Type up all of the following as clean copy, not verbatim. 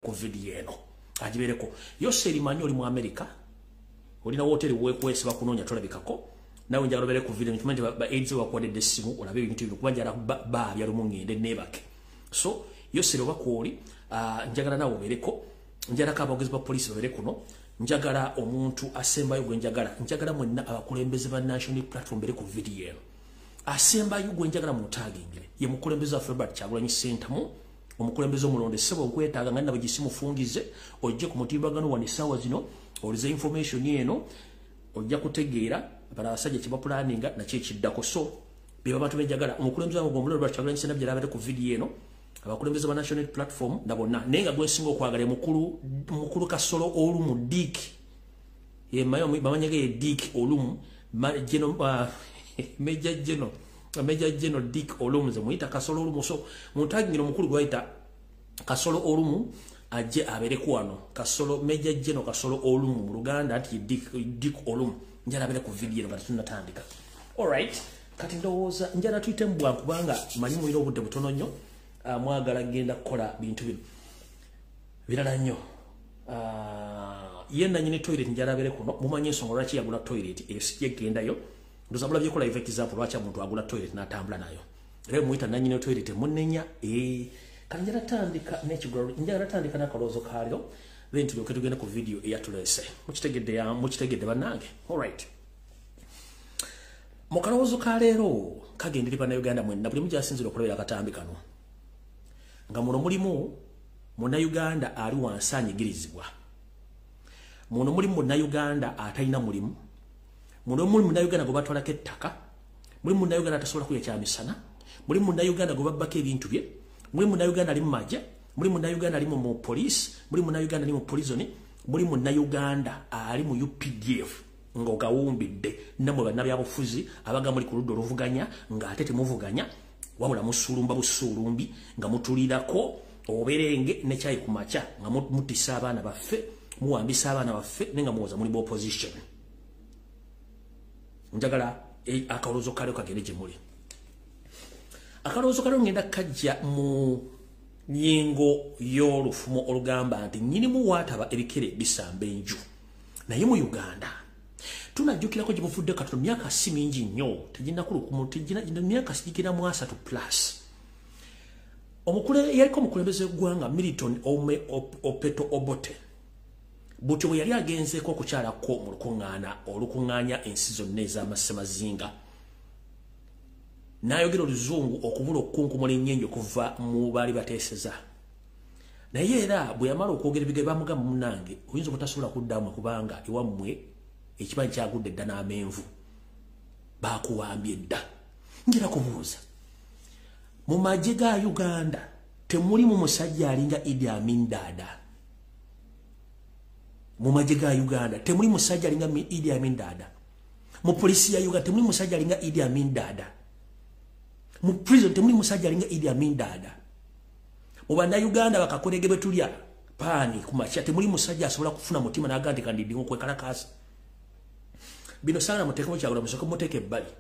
ku video eno agibereko yose limanyi oli mu America olina hoteli wekwese bakunonya tolabikako nawe njagala bere ku video nkimanyi ba AIDS wakwadde simu olabe ebintu byo kubanja ba bya lumungende nebake so yose lo bakoli njagala nawe bereko njagala ka abogezi ba police babere kuno njagala omuntu asembayo gwe njagala mwenna abakulembeze ba national platform bere ku video eno asembayo gwe njagala mu tagingire ye mukulembeze wa February Kyagulanyi Center mu omukulembeze omulonde sebo okwetaaga nga nabo gisimu fungize ojje ku mutimbagano wani sawa zino olize information yeno ojja kutegeera bala basajja kiba planning na kiddako so biba bantu benjagala omukulembeze wa Gomulolo Robert Kyagulanyi Center byalabate ku video eno abakulembeze ba national platform nabonna nenga gwesinga okwagala mukulu Kasolo olumu Dick ye mayo bamanyege Dick olumu geno Major General Dick olumu ze muita Kasolo olumu so muntagingiro mukulu gwaita Kasolo olumu aje abereku wano Kasolo Major General Kasolo olumu mu Luganda ati Dick olumu njala abere ku video nga tunatandika alright kati ndowooza njala tuite mbwa kubanga malimu ino obudde butono nnyo mwagala genda kukola bintu bino birala nnyo yenna nyine toilet njala abere kuno mumanye ensonga lwaki yagula toilet esije gendayo ndozabula byekola live example lwaki omuntu agula toilet n'atambula nayo leo muita nanyine toilet munenya kanjala tandika n'ekigolo njala tandika n'akaloozo kaalyo bintu byoke tugenda ku video eyatulese mukitegedde bannange alright mu kaloozo ka leero kagenderi bannayuganda mwenna buli mujasinzira okulabira akatambi kano nga muno mulimu munnayuganda ali wansi anyigirizibwa muno mulimu munnayuganda atalina mulimu muno mulimu munnayuganda gwe batwalako ettaka mulimu munnayuganda atasobola kuyekyamisana mulimu munnayuganda gwe babbako ebintu bye mulimu munnayuganda ali mu magye mulimu munnayuganda ali mu police mulimu munnayuganda ali mu prison mulimu munnayuganda ali mu UPDF ng'ogawumbidde namwe bannabyabufuzi abaga muli ku ludda oluvuganya ng'ate temuvuganya wabula musulumba busulumbi nga mutulirako oberenge nekyayi ku makya nga mutisa abaana baffe muwambisa abaana baffe nenga muwoza muli opposition njagala akaloozo kalyo kagende gye muli akaloozo kalyo ngenda kajja mu nyengo y'olufumo olugamba nti nnyinimu waataba ebikere bisamba enju naye mu Uganda tunajjukirako gye buvudde katono myaka si mingi nnyo tegina myaka sigikira mu 3 plus yaliko omukulembeze w'eggwanga Milton Opeto Obote butyo bwe yali agenzeeko okukyalako mu olukuŋŋaanya ensi zonna ez'amasemazinga n'ayogera oluzungu okubula okukunkumula ennyenje okuva mu baali bateeseza naye era bwe yamala okwogera ebigere bamugamba munnange oyinza obutasobola kuddamu kubanga ewammwe ekibanyi kyagudde dda n'amenvu bakuwambye dda njera kubuuza mu magye ga Uganda temulimu musajja alinga Idi Amin Dada mu magye ga Uganda temuli musajja alinga Idi Amin Dada mu polisi ya Uganda temuli musajja alinga Idi Amin Dada mu prison temuli musajja alinga Idi Amin Dada mu bannayuganda bakakolege bwe tulya paani ku makya temuli musajja asobola kufuna mutima n'agandi kandidingo kwekalakasa bino sana muteekemu Kyagulanyi musooke muteeke ebbali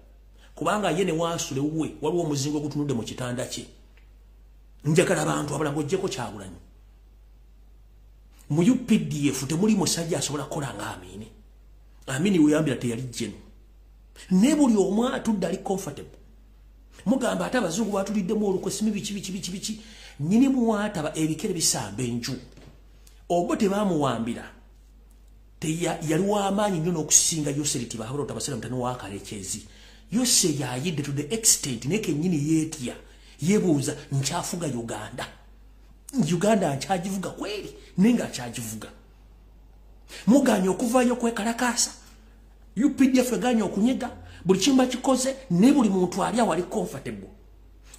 kubanga ye ne waasule we waliwo omuzingo ogutunudde mu kitanda kye njagala abantu abala ng'oggyeko Kyagulanyi mu UPDF temuli musajja asobola kukola nga Amini weyambira teyali jjenu ne buli omu atudde ali comfortable mugamba ate abazungu batuliddemu olukwesimi biki nnyini muwaataba ebikere bisamba enju obo tebaamuwambira yali w'amaanyi nnyo n'okusinga Yose Litibabula otabasera mutano wa Kalekezi Yose yayidde to the extent neke nnyini yeetya yebuuza nkyafuga Uganda nkyagivuga kweri nenga akyagivuga muganya okuvayo kwekalakasa UPDF eganya okunyega buli kimba kikoze ne buli muntu ali awali comfortable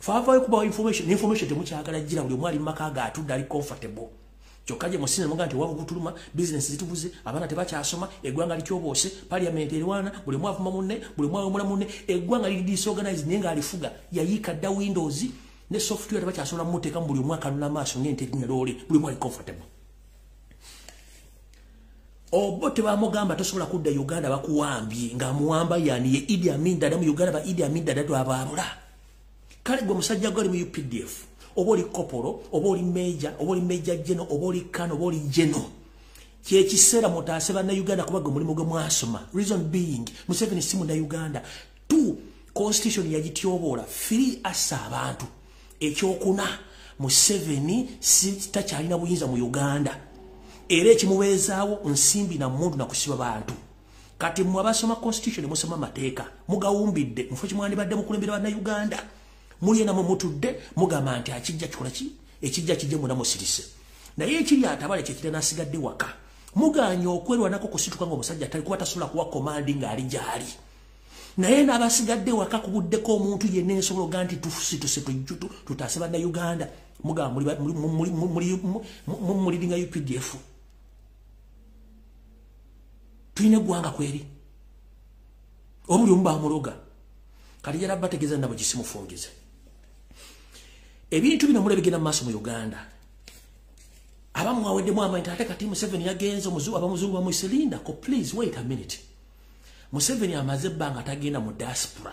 faavayo kubawa information temukyagala gira buli omwali maka ga atudde ali comfortable kyokka gye musina muga nti wavu butuluma business zitubuze abaana tebakyasoma eggwanga likyobose parliament erwana buli mwavuma munne buli mwawumula munne eggwanga liri disorganized naye nga alifuga yayiika dda windows ne software tebakyasobola mumuteeka mu buli omwaka nuna maaso ng'ente erinyaloole buli mwali comfortable obo tebamugamba tosobola kudda Uganda bakuwambye ng'amuwamba yani ye Idi Amin Dada mu Uganda ba Idi Amin Dada twabaabula kale gwe musajja gwali mu UPDF oba oli kopolo oba oli major oba oli major general oba oli kano oba oli general kyekiseera mutaase bannayuganda kubaga omulimu gwe mwasoma. Reason being Museveni si munnayuganda. 2 constitution yagityoboola. 3 assa abantu. Ekyokuna Museveni takyalina buyinza mu Uganda era ekimubeezaawo nsimbi na mmundu na kusiba bantu. Kati mmwe abasoma constitution musoma mateeka mugawumbidde mufo kimwandibadde mukulembera bannayuganda muli ena mutudde mugamba nti akijja kikola ki ekijja kijje muna musirise naye ekiri atabale kyekire nasigadde waka muganya okwerwanako kusituka ng'omusajja talikuba tasobola kuwa komandi ng'ali gyali naye n'abasigadde waka kubuddeko omuntu yenna ensobola oga nti tufusituse tutaase bannayuganda mugamba muliringa UPDF tuyina eggwanga kweri obuli omu bamuloga kati yala bategeeza nabo gisimufungize ebintu bino mule bigenda mu maaso mu Uganda abamu aweddemu amanyi ate kati Museveni yagenze abamuzungu bamuyise Linda ko please wait a minute Museveni amaze ebbanga tagenda mu diaspora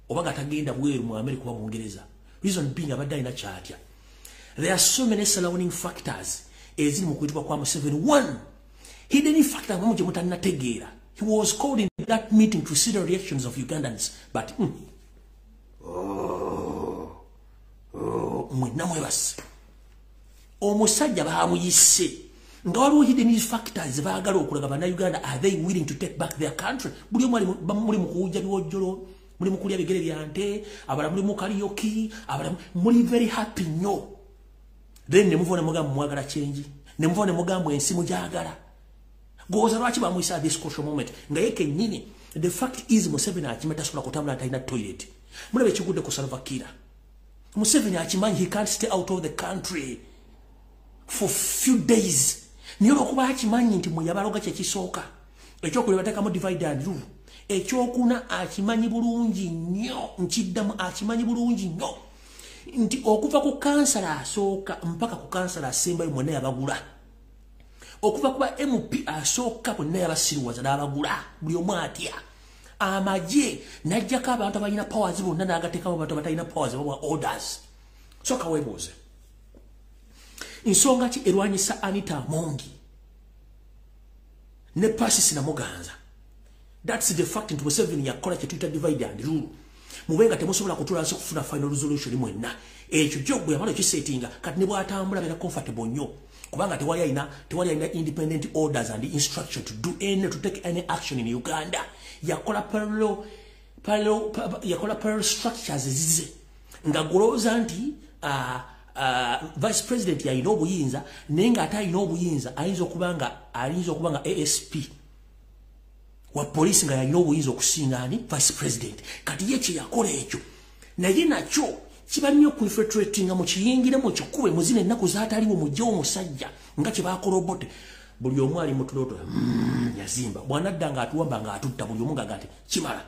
oba nga tagenda bweru mu America oba mu Bungereza. Reason being abadde alina kyatya. There are so many surrounding factors eziri mu kuyitibwa kwa Museveni. 1 hidden factor mwe mutanna tegeera. He was called in that meeting to see the reactions of Ugandans but mwenna mwebasi omusajja baamuyise nga waliwo hidden factors baagala okulaga bannayuganda are they willing to take back their country. Buli omu muli mu kuwujja biwojjolo muli mu kulya bigere bya nte abala muli mu karaoke abala muli very happy nnyo then ne muvone mugamba mwagala change ne muvone mugamba ensi mujagala goza lwaki bamuyisa this crucial moment nga yeke nyini. The fact is Museveni akimeta sola kutambula atalina toilet mulabe ekigudde ku Salva Kiir. Museveni akimanyi he can't stay out of the country for few days. Niyo okuba akimanyi nti muyabaloga kyekisooka ekyokuleba batekamu divide and rule. Ekyokuna akimanyi bulungi nnyo nkiddamu akimanyi bulungi nnyo nti okuva ku kansala asooka mpaka ku kansala asembayo mwonna yabagula okuva kuba MP asooka bonna yabasiriwaza n'abagula buli omu atya amagye najjako abantu abalina powers bonna n'agateekamu abantu abatalina powers babwa orders. Soka weebuuze nsonga ki erwanyisa Anita Amongi ne Pacis Namuganza. That's the fact nti Museveni yakola kye tuyita divide and rule. Mubenga temusobola kutulaansi kufuna final resolution mwenna ekyo jogwe yamala kisetinga kati ne bwatambula bera comfortable nnyo kubanga tewali ayina independent orders and instruction to do any to take any action in Uganda. Yakola parallel structures zize nga goloza nti vice president yalina obuyinza naye nga ate alina obuyinza ayinza okubanga ASP wa polisi nga yalina obuyinza okusinga ani vice president. Kati ye kyeyakola ekyo naye nakyo kiba nnyo kuinfiltratinga mu kiyingiremu kikube muzina ennaku zaataliwo mujjewo omusajja nga kye baakola obote buli omu ali mutuloto yazimba bwanadda nga atuwamba nga atutta buli omu nga ati kimala.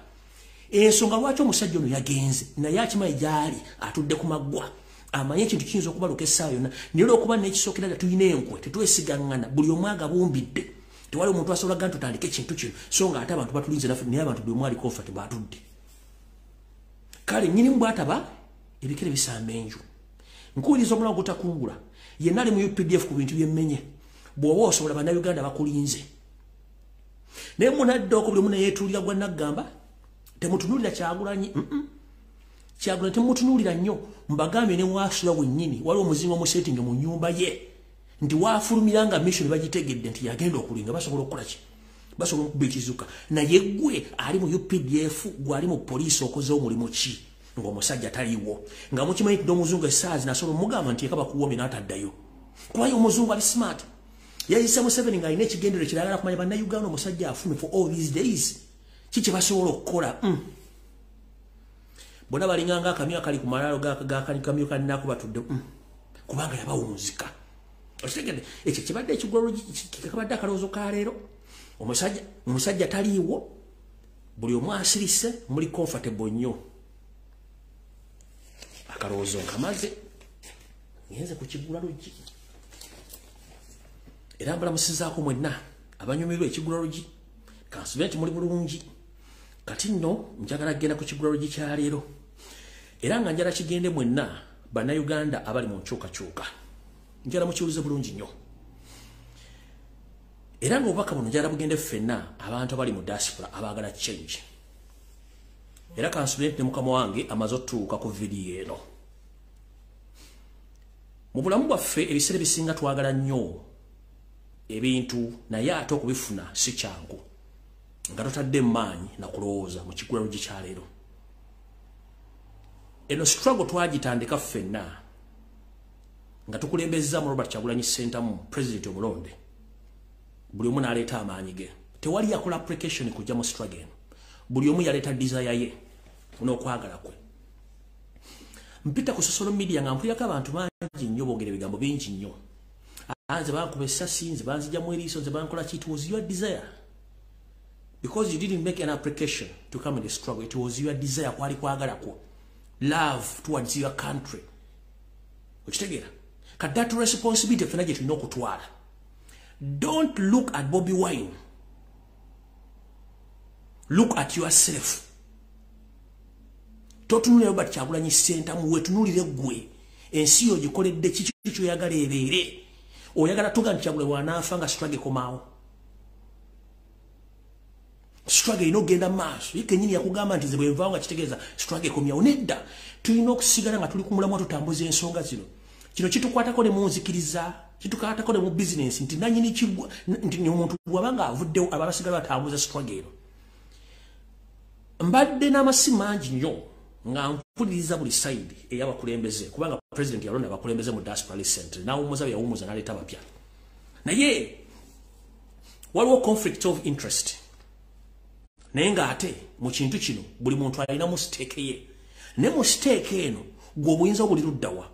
Ensonga lwaki omusajja ono yagenze naye akimanyi gyali atudde ku maggwa amanye ekintu kiyinza okubaluka essaawa yonna naye olwokuba nekisookera ddala tulina enkwe tetwesigaŋŋana buli omu agabumbidde tewali omuntu asobola gana tutandike ekintu kino so nga ate abantu batulinze naffe naye abantu buli omu ali comfortable atudde. Kale nnyinimu bw'ataba ebikere bisamba enju nkuwuliriza omulawo gutakungula yenna ali mu UPDF ku bintu byemmenye bw'oba osobola bannayuganda bakulinze naye munaddako buli omu neyeetuulira gwa naggamba temutunuulira Kyagulanyi Kyagulanyi temutunuulira nnyo mbagambye ne waasula wennyini waliwo omuzingo omusetinge mu nnyumba ye nti waafulumiranga mission bagitegedde nti yagenda okulinga basobola okukola ki basobola okuba ekizuka naye gwe ali mu UPDF gwe ali mu poliisi okoze omulimu ki ng'omusajja taliiwo nga mukimanyi tudde omuzungu essaazi nasobola omugamba nti eka bakuwomye n'ataddayo kubayo omuzungu ali smart yayise Museveni ng'alina ekigendero kiragala kumanya bannayuganda omusajja afumye for all these days kiki basobola okukola bonna balinganga akamyu akali ku malaalo g'akamyu kannaku batudde kubanga yabawunzika okitegedde ekyo kibadde ekigwalo kikabadde akalowoozo ka leero omusajja taliiwo buli omu asirise muli comfortable nnyo akalowoozo nkamaze ngenze ku kigula luggi era mbalamusizaako mwenna abanyumirwa ekigula luggi kansibe nti muli bulungi kati nno njagala kgenda ku kigula luggi kya leero era nga njala kigende mwenna bannayuganda abali mu nkyukakyuka njala mukiwulize bulungi nnyo era ng'obubaka buno njala bugende ffenna abantu abali mu diaspora abaagala change era kansule ne mukama wange amaze otuuka ku vidiyo eno mu bulamu bwaffe ebiseera bisinga twagala nnyo ebintu naye ate okubifuna si kyangu nga totadde maanyi na kulowooza mu kigulalo gikyaleero eno struggle twagitandika ffenna nga tukulembezza mu Robert Kyagulanyi Ssentamu president omulonde buli omu n'aleeta amaanyi ge tewali yakola application kujja mu struggle eno buli omu yaleeta desire ye n'okwagala kwe mpita ku social media nga mpulirako abantu bangi nnyo boogera ebigambo bingi nnyo nze bankuba essasi nze banzijjamu eriiso nze bankola ki. It was your desire because you didn't make an application to come in the struggle. It was your desire kwali kwagala kwo love towards your country okitegeera ka that responsibility fena gye tulina okutwala. Don't look at Bobby Wine, look at yourself. Totunulira Robert Kyagulanyi Ssentamu wetunulire gwe ensi yo gikoledde kiki kyoyagala ebeere oyagala tuga nti Kyagulanyi wanaafa nga struggle komaawo struggle inogenda maaso yekenyini yakugamba nti ze bwe nvaawo nga kitegeeza struggle komyawo nedda tulina okusigala nga tuli ku mulamwa tutambuza ensonga zino kino kitukwatako ne munzikiriza kitukwatako ne mu business nti nanyini kigwa nti omuntu bwabanga avuddewo abasigala batambuza struggle eno mbadde n'amasimu mangi nnyo nga mpuliriza buli side ey'abakulembeze kubanga president yalonda abakulembeze mu diaspora center n'awummuza byawummuza n'aleeta bapya naye waliwo conflict of interest naye ng'ate mu kintu kino buli muntu alina mu stake ye ne mu stake eno gwe obuyinza obuli luddawa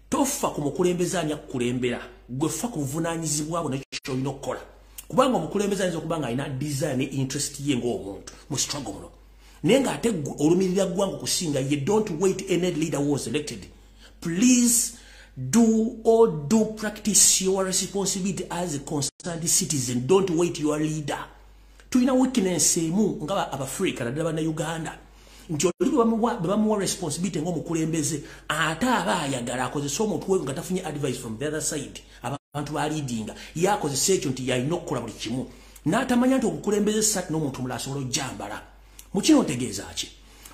tofa ku mukulembeze ani akukulembera gwe fa ku buvunaanyizibwa bwo nekyo kyolina okukola kubanga omukulembeze ayinza okuba nga alina desire ne interest ye ng'omuntu mu struggle muno naye ng'ate olumirira ggwanga okusinga ye. Don't wait any leader who was elected. Please do practice your responsibility as a concerned citizen. Don't wait your leader. Tulina weakness emu nga Abafrika naddala bannayuganda nti oli bebamuwa responsibility ng'omukulembeze ate aba ayagala akozesa omuntu we nga tafunye advice from the other side abantu ba leadinga ye akozesa ekyo nti yalina okukola buli kimu n'atamanya nti obukulembeze sati n'omuntu mulala asobola ojjambala. Mukino ntegeeza ki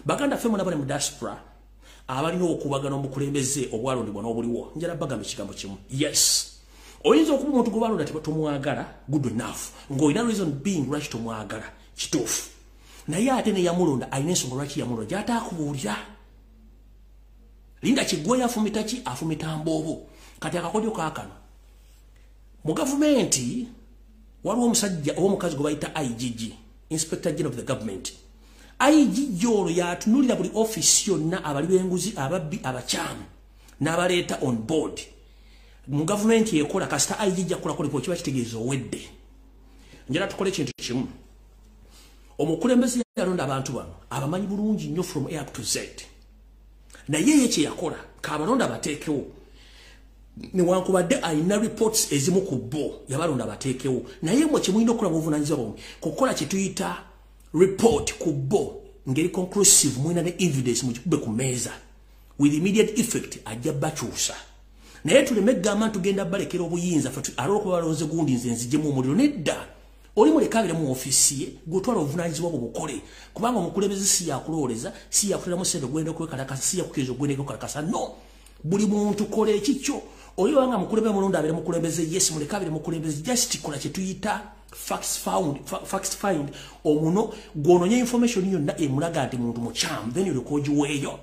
baganda ffe muna bali mu diaspora abalina okubagana omukulembeze obwalondibwa n'obuliwo njala bagamba ekigambo kimu yes oyinza okuba omuntu gwe balonda tomwagala good enough ng'olina reason being lwaki tomwagala kituufu naye ate ne yamulonda alina ensonga lwaki yamulonda gy'ataakubuulira linda kiggwe afumita ki afumita mboobo kati akakodyo kaakano mu gavumenti waliwo omusajja oba omukazi gwe bayita IGG Inspector General of the Government. IGG olwo yatunulira buli office yonna abali b'enguzi ababbi abakyamu n'abaleeta on board mu gavumenti yekola kasita IGG akolako lipo kiba kitegeeza owedde njala tukole ekintu kimu omukulembeze yalonda abantu bano abamanyi bulungi nnyo from A to Z naye ye kye yakola kaabalonda bateekewo newankubadde alina reports ezimu ku bo yabalonda bateekewo naye mwe kyemulina okukola buvunaanyizibwa bwomwe kukola kye tuyita report ku bo ngeri conclusive mwina ne evidence mukikube ku meeza with immediate effect ajja bakyusa naye tuleme gamba tugenda balekera obuyinza alwokuba balonze gundi nze nzijjemu omuliro nedda oli mulekabire mu ofisi ye gwetwala obuvunaanyizibwa bwo bukole kubanga omukulembeze si yakulooleza si yakuteramu sente gwenda okwekalakasa si yakukiriza ogwenda okukalakasa no buli muntu kola ekikyo oli wanga mukulembeze mulonda abere mukulembeze yes mulekabire mukulembeze just kola kye tuyita facts find omuno gwononya information yonna emulaga nti muntu mukyamu then olikogiweeyo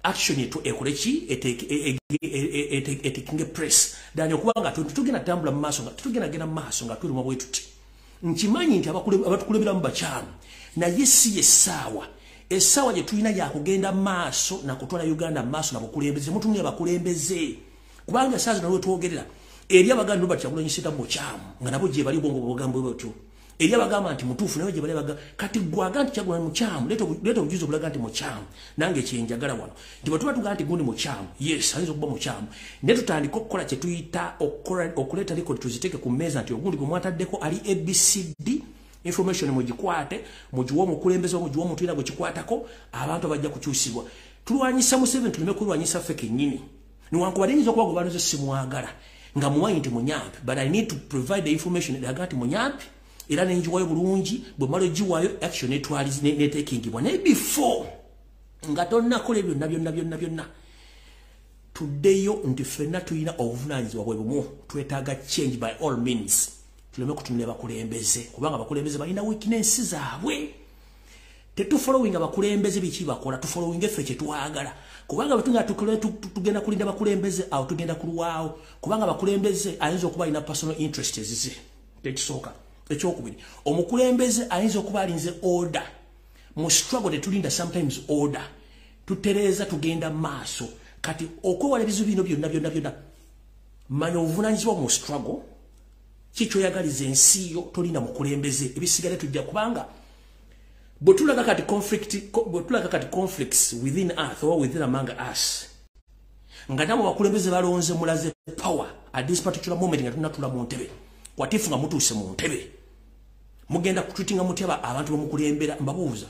action yetu ekoleki etekinge press dani okubanga tugenda tambula mu maaso nga tugenda mu maaso nga tuli mu bwetuti nkimanyi nti abatukulembera mu bakyamu naye si essaawa gye tulina yakugenda maaso nakutwala Uganda maaso nabukulembeze mutunulira abakulembeze kubanga saa zino lwetwogerera eri abaganda Robert Kyagulanyi Ssentamu mukyamu nga nabo gye bali bwongo bugambo bwetyo eri abagamba nti mutuufu naye gye bali baga kati gwaga nti Kyagulanyi mukyamu leeta obujuzi obulaga nti mukyamu nange kyenjagala wano nti bwe tuba tugaa nti gundi mukyamu yes ayinza okuba mukyamu naye tutandika okukola kye tuyita okuleeta rekodi tuziteeke ku mmeeza nti ogundi gwe mwataddeko ali ABCD information mugikwate mugiwa omukulembeze mugiwa omuntu era gwe kikwatako abantu abajja kukyusibwa tulwanyisa Museveni tuleme kulwanyisa ffe kennyini niwankubadde nyinza okuba gobaluze simwagala nga muwanyi nti munyampi but I need to provide the information eraga nti munyampi era nenjiwayo bulungi bwe malo giwayo action etwalizi netekingibwa naye before nga tonnakola ebyo byonna tuddeyo nti ffenna tulina obuvunaanyizibwa bwe bumu twetaaga change by all means tuleme kutunula bakulembeze kubanga bakulembeze balina weakness zaabwe tetufollowing abakulembeze biki bakola tufollowing effe kye twagala kubanga batunga tugenda kulinda bakulembeze awo tugenda kulwawo kubanga bakulembeze ayinza okuba alina personal interest ezize tekisooka ekyokubiri omukulembeze ayinza okuba alinze order mu struggle tetulinda sometimes order tutereeza tugenda maaso kati okwewala ebizibu bino byonna manya obuvunaanyizibwa mu struggle kikyoyagaliza ensi yo tolinda mukulembeze ebisigale tujja kubanga bwetulaga kati conflicts within us or within among us nga nabo bakulembeze balonze mulaze power at this particular moment nga tunatula mu ntebe watifu nga mutuuse mu ntebe mugenda kutreatinga mutya abantu bamukulembera mbabuuza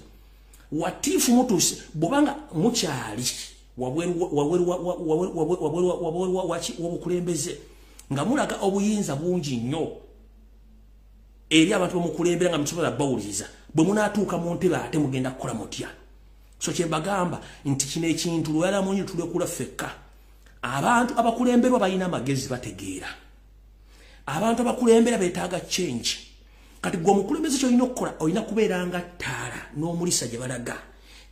watifu mutuuse bwobanga mukyali wabukulembeze nga mulaga obuyinza bungi nnyo eri abantu bamukulembera nga musobola bawuliriza bwe munaatuuka mu ntebe ate mugenda kukola mutya so kyembagamba nti kino ekintu lwala munyi tulekula ffekka abantu abakulemberwa balina amagezi bategeera abantu abakulembera beetaaga change kati gwe omukulembeze kyolina okukola olina kubeera nga ttaala n'omulisa gye balaga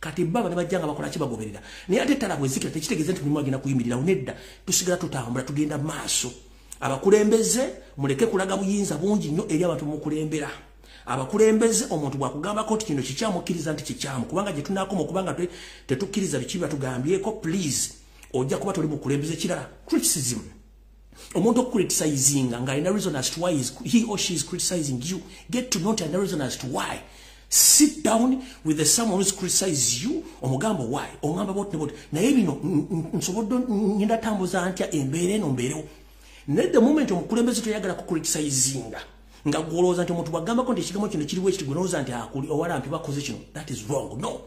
kati baba ne bajja nga bakola kibagoberera naye ate ttaala bwezikira tekitegeeza nti mulimu agenda kuyimirirawo nedda tusigala tutambula tugenda maaso abakulembeze muleke kulaga buyinza bungi nnyo eri abantu mukulembera abakulembeze omuntu bwakugambako nti kino kikyamukkiriza nti kikyamu kubanga gye tunaakoma okubanga tetukkiriza biki batugambyeko please ojja kuba toli mukulembeze kirala criticism omuntu okucriticizinga ng'alina reason as to why he or she is criticizing you get to know and reason as to why sit down with the someone who's criticizes you omugambo why ongamba bot nebot naye bino nsobodde ngenda tambuza ntya embeera eno mbeerewo naye the moment omukulembeze toyagala kucriticizinga nga gwolowooza nti omuntu bwagambako nti ekigambo kino kiriwo ekiti gwenowooza nti owalampi bakoze kino that is wrong no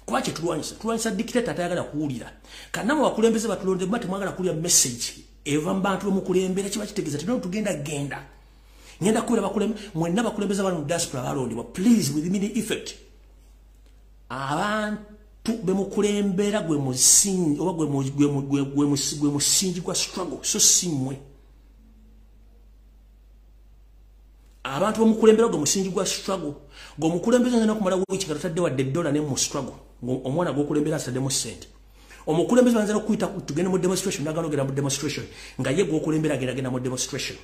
kuba kye tulwanyisa dictator atayagala kuwulira kannamu bakulembeze batulonde ba temwagala kuwulira message eva mu bantu bamukulembera kiba kitegeeza tino tugenda genda ngenda kuwulira mwenna bakulembeze abali mu diaspora balondebwa please with immediate effect abantu bemukulembera gwe musingi oba gwe musingi gwa struggle so simwe abantu bamukulembera gwe musingi gwa struggle gwe mukulembeza ngenda kumala wiki katadde wadde $1 ne mu struggle omwana gwokulembera asadde mu sente omukulembeza banza okuyita tugende mu demonstration nagalogera mu demonstration nga ye gwokulembera agenda mu demonstration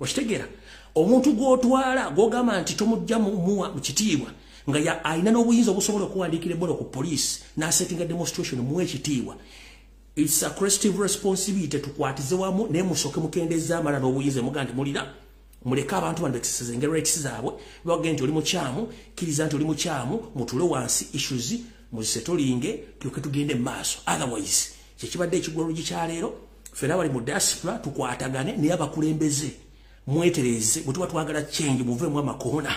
okitegeera omuntu gwotwala gwogamba nti tomujja muwa mu kitiibwa nga alina n'obuyinza obusobola okuwandiikira ebola ku police n'asettinga demonstration muwe ekitiibwa it's a collective responsibility tukwatize wamu naye musooke mukendeeza amala n'obuyinza muga nti mulira muleka abantu bano exercise engero rights zaabwe bagende nti oli mukyamu kiriza nti oli mukyamu mutule wansi issues muzisetolinge tuke tugende maaso otherwise kyekibadde ekigwolo gikyaleero fena bali mu diaspora tukwatagane naye abakulembeze mwetereze bwe tuba twagala change muveemu amakoona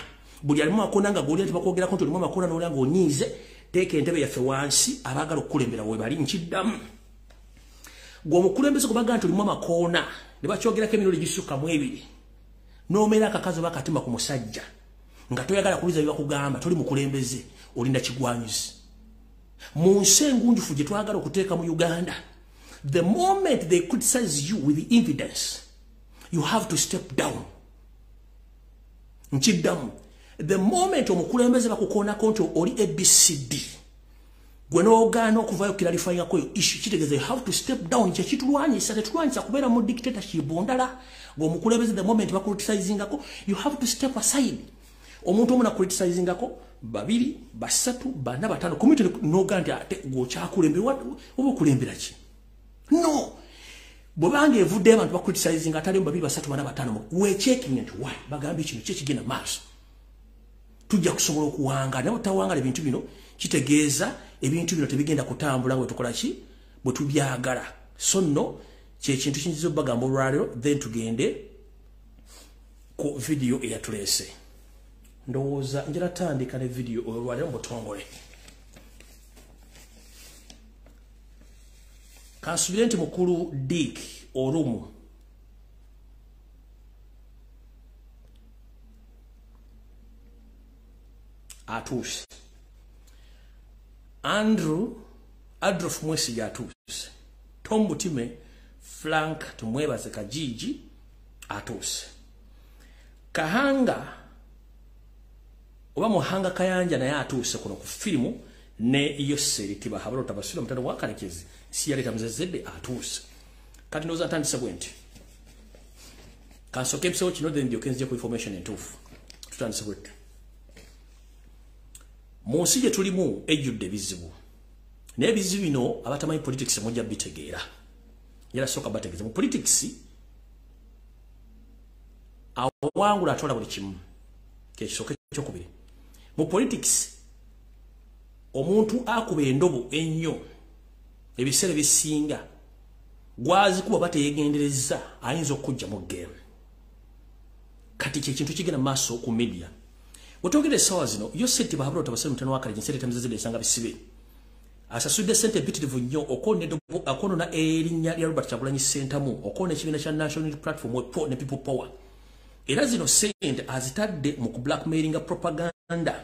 buli alimu amakoona nga goli nti bakwogerako nti olimu amakoona n'olya ng'onyiize teeka entebe yaffe wansi abaagala okukulembera we bali nkiddamu gwe omukulembeze kubaga nti olimu amakoona ne bakyogerako emirundi gisukkamu ebiri n'omeera akakazi oba akatima ku musajja nga toyagala kuliza bye bakugamba toli mukulembeze olinda kigwanyuzi mu nsi engunjufu gye twagala okuteeka mu Uganda the moment they criticize you with the evidence you have to step down nkiddamu the moment omukulembeze bakukoonako nti oli ABCD gwe n'ogaana okuvayo kiralifayingako issue kitegeeza you have to step down kyekitulwanyisa tetulwanyisa kubeera mu dictatorship ondala ng'omukulembeze the moment bakucriticizingako you have to step aside omuntu omu nakucriticizingako 2 3 4 5 community n'ogaana nti ate gwokyakulembera oba okulembera ki no bwebanga evudde abantu bakucriticizing atali 2 3 4 5 weechecking nti why bagambye kino kyekigenda maaso tujja kusobola okuwanga naye otawangala ebintu bino kitegeeza ebintu bino tebigenda kutambula bwe tukola ki bwe tubyagala so nno kyekintu kinyiza obagamba olwaleero then tugende ku video eyatuleese ndowooza njala tandika ne video olwaleero mbutongole Kansubire nti mukulu Dick Orumu atuuse. Adolf Mwesige atuuse. Tom Butime, Frank tumwebaze Kajiji atuuse. Kahanga oba Muhanga Kayanja naye atuuse kuno ku filimu ne Yoseri Tibahabalo tabasula mutano wakalekezi si yaleta mzezede atuuse. Kati ndoza ntandise bwenti. Kansoke episode kino then ndio kenze ku information entuufu. Tutandise bwenti. Munsi gye tulimu ejjudde bizibu. Naye bizibu bino abatamanyi politics mujja bitegeera. Yala soka bategeeza mu politics awangula atola buli kimu. Kekisoke kyokubiri. Mu politics omuntu akuba endobo ennyo ebiseera bisinga gwazi kuba bateyegendereza ayinza okujja mu game. Kati kintu kigenda maaso ku media. Wotogere sawa zino Yoseti Bahabalo tabasema mutano wakale jinsere tamzeze lesanga bisibe. Asasude sente bitirivu nnyo okone dobo akono na erinnya lya Robert Kyagulanyi Ssentamu okone ekibiina kya National Platform ne People Power. Era zino sente azitadde mu blackmailinga propaganda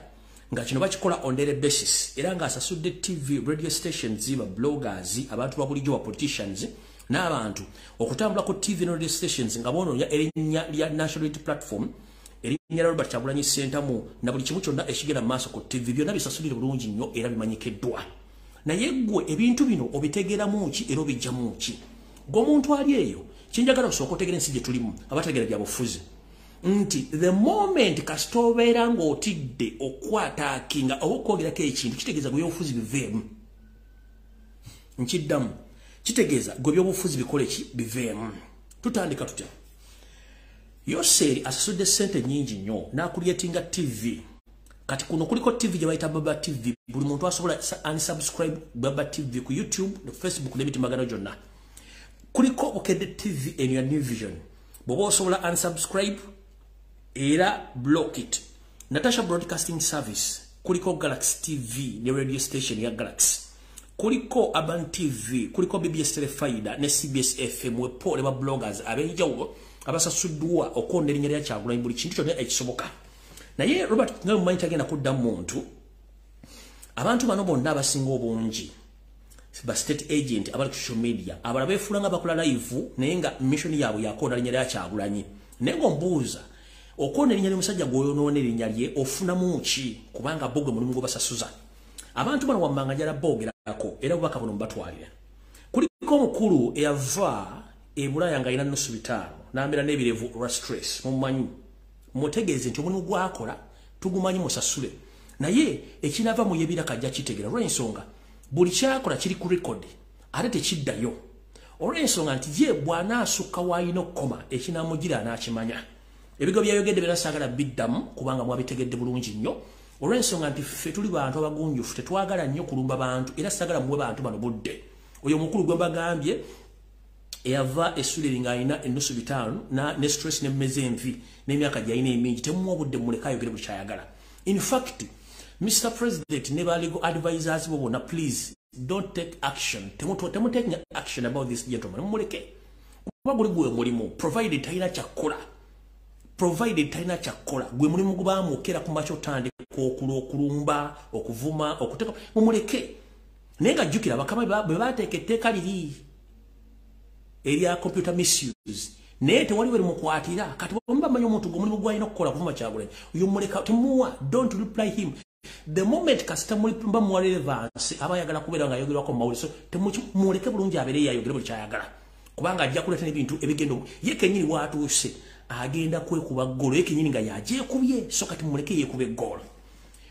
nga kino bakikola on daily basis. Era nga asasude TV radio stations ziba bloggers abantu babulijjo wa politicians n'abantu okutambula ku TV radio stations nga bono ya erinnya lya National Platform erinya Robert Kyagulanyi Ssentamu na buli kimu kyonna ekigenda maaso ku TV byonna bisasulire bulungi nnyo era bimanyikiddwa. Naye ggwe ebintu bino obitegeeramu ki era obijjamu ki? Ng'omuntu ali eyo kinjagala osooka otegera ensi gye tulimu abategera bya bufuzi nti the moment kasita obeera ng'otidde okwataakinga oba okwogerako ekintu kitegeeza gwe byobufuzi biveemu. Nkiddamu kitegeeza gwe byobufuzi bikole ki biveemu. Tutandika tutya. Yoseri asasudde sente nyingi nnyo n'akulyetinga TV. Kati kuno kuliko TV gye bayita Baba TV. Buli muntu asobola unsubscribe Baba TV ku YouTube, no Facebook n'emitimagano gyonna. Kuliko Okedde TV eno ya New Vision. Bw'oba osobola unsubscribe era block it. Natasha Broadcasting Service. Kuliko Galaxy TV ne radio station ya Galaxy. Kuliko Urban TV. Kuliko BBS Telefaida ne CBS FM wepo ne ba bloggers abenjawulo abasasuddwa okonda erinnya lya Kyagulanyi buli kintu kyonna ekisoboka. Naye Robert nga mumanyi tagenda kudda muntu abantu bano bonna abasinga obungi ba state agent abali ku social media abala beefula nga bakola live naye nga mission yaabwe yakonda erinnya lya Kyagulanyi. Naye ng'ombuuza okonda erinnya ly'omusajja gw'oyonoona erinnya lye ofunamu ki kubanga bogwe mulimu gw'obasasuza. Abantu bano wammanga njala boogerako era bubaka buno mubatwalira. Kuliko omukulu eyava Bulaya nga alina nusu bitaano n'ambeera n'ebirevu olwa stress mumanyi mutegeeze nti omulimu gwakola tugumanyi musasule. Naye ekinava mu yebira kajja kitegera olw'ensonga buli kyakola kiri ku record ate tekiddayo. Olw'ensonga nti ye bw'anaasukka w'alina okukoma ekinaamugira anaakimanya. Ebigo byayogedde bera saagala biddamu kubanga mwabitegedde bulungi nnyo. Olw'ensonga nti ffe tuli bantu abagunjufu tetwagala nnyo kulumba bantu era saagala muwe bantu bano budde. Oyo omukulu gwe mbagambye eyava essuliri ng'alina ennusu bitaano ne stress n'emmeze envi n'emyaka gy'alina emingi temuwa obudde muleka ayogere buli kyayagala. In fact, Mr. President ne ba legal advisors bo bonna please don't take action. Temutaking action about this gentleman. Muleke. Kuba guli gwe mulimu provided talina kyakkola. Provided talina kyakkola gwe mulimu gubaamu okera ku macho tandika okulumba okuvuma okuteka mumuleke. Naye nga jjukira bakama bwe bateeka etteeka liri area computer misuse naye tewali bali mukwatira kati bomba manyo omuntu gwomulimu gwalina okukola kuvuma Kyagulanyi uyo muleka temuwa don't reply him the moment kasita mulipumba mu relevance abayagala kubeera nga ayogerwako mu mawulire so temuleke bulungi abeere yayogere buli kyayagala kubanga ajja kuleeta n'ebintu ebigendo ye kenyini waatuuse agenda kwekuba ggolo ye kenyini nga yagyekubye so kati muleke yeekube ggolo.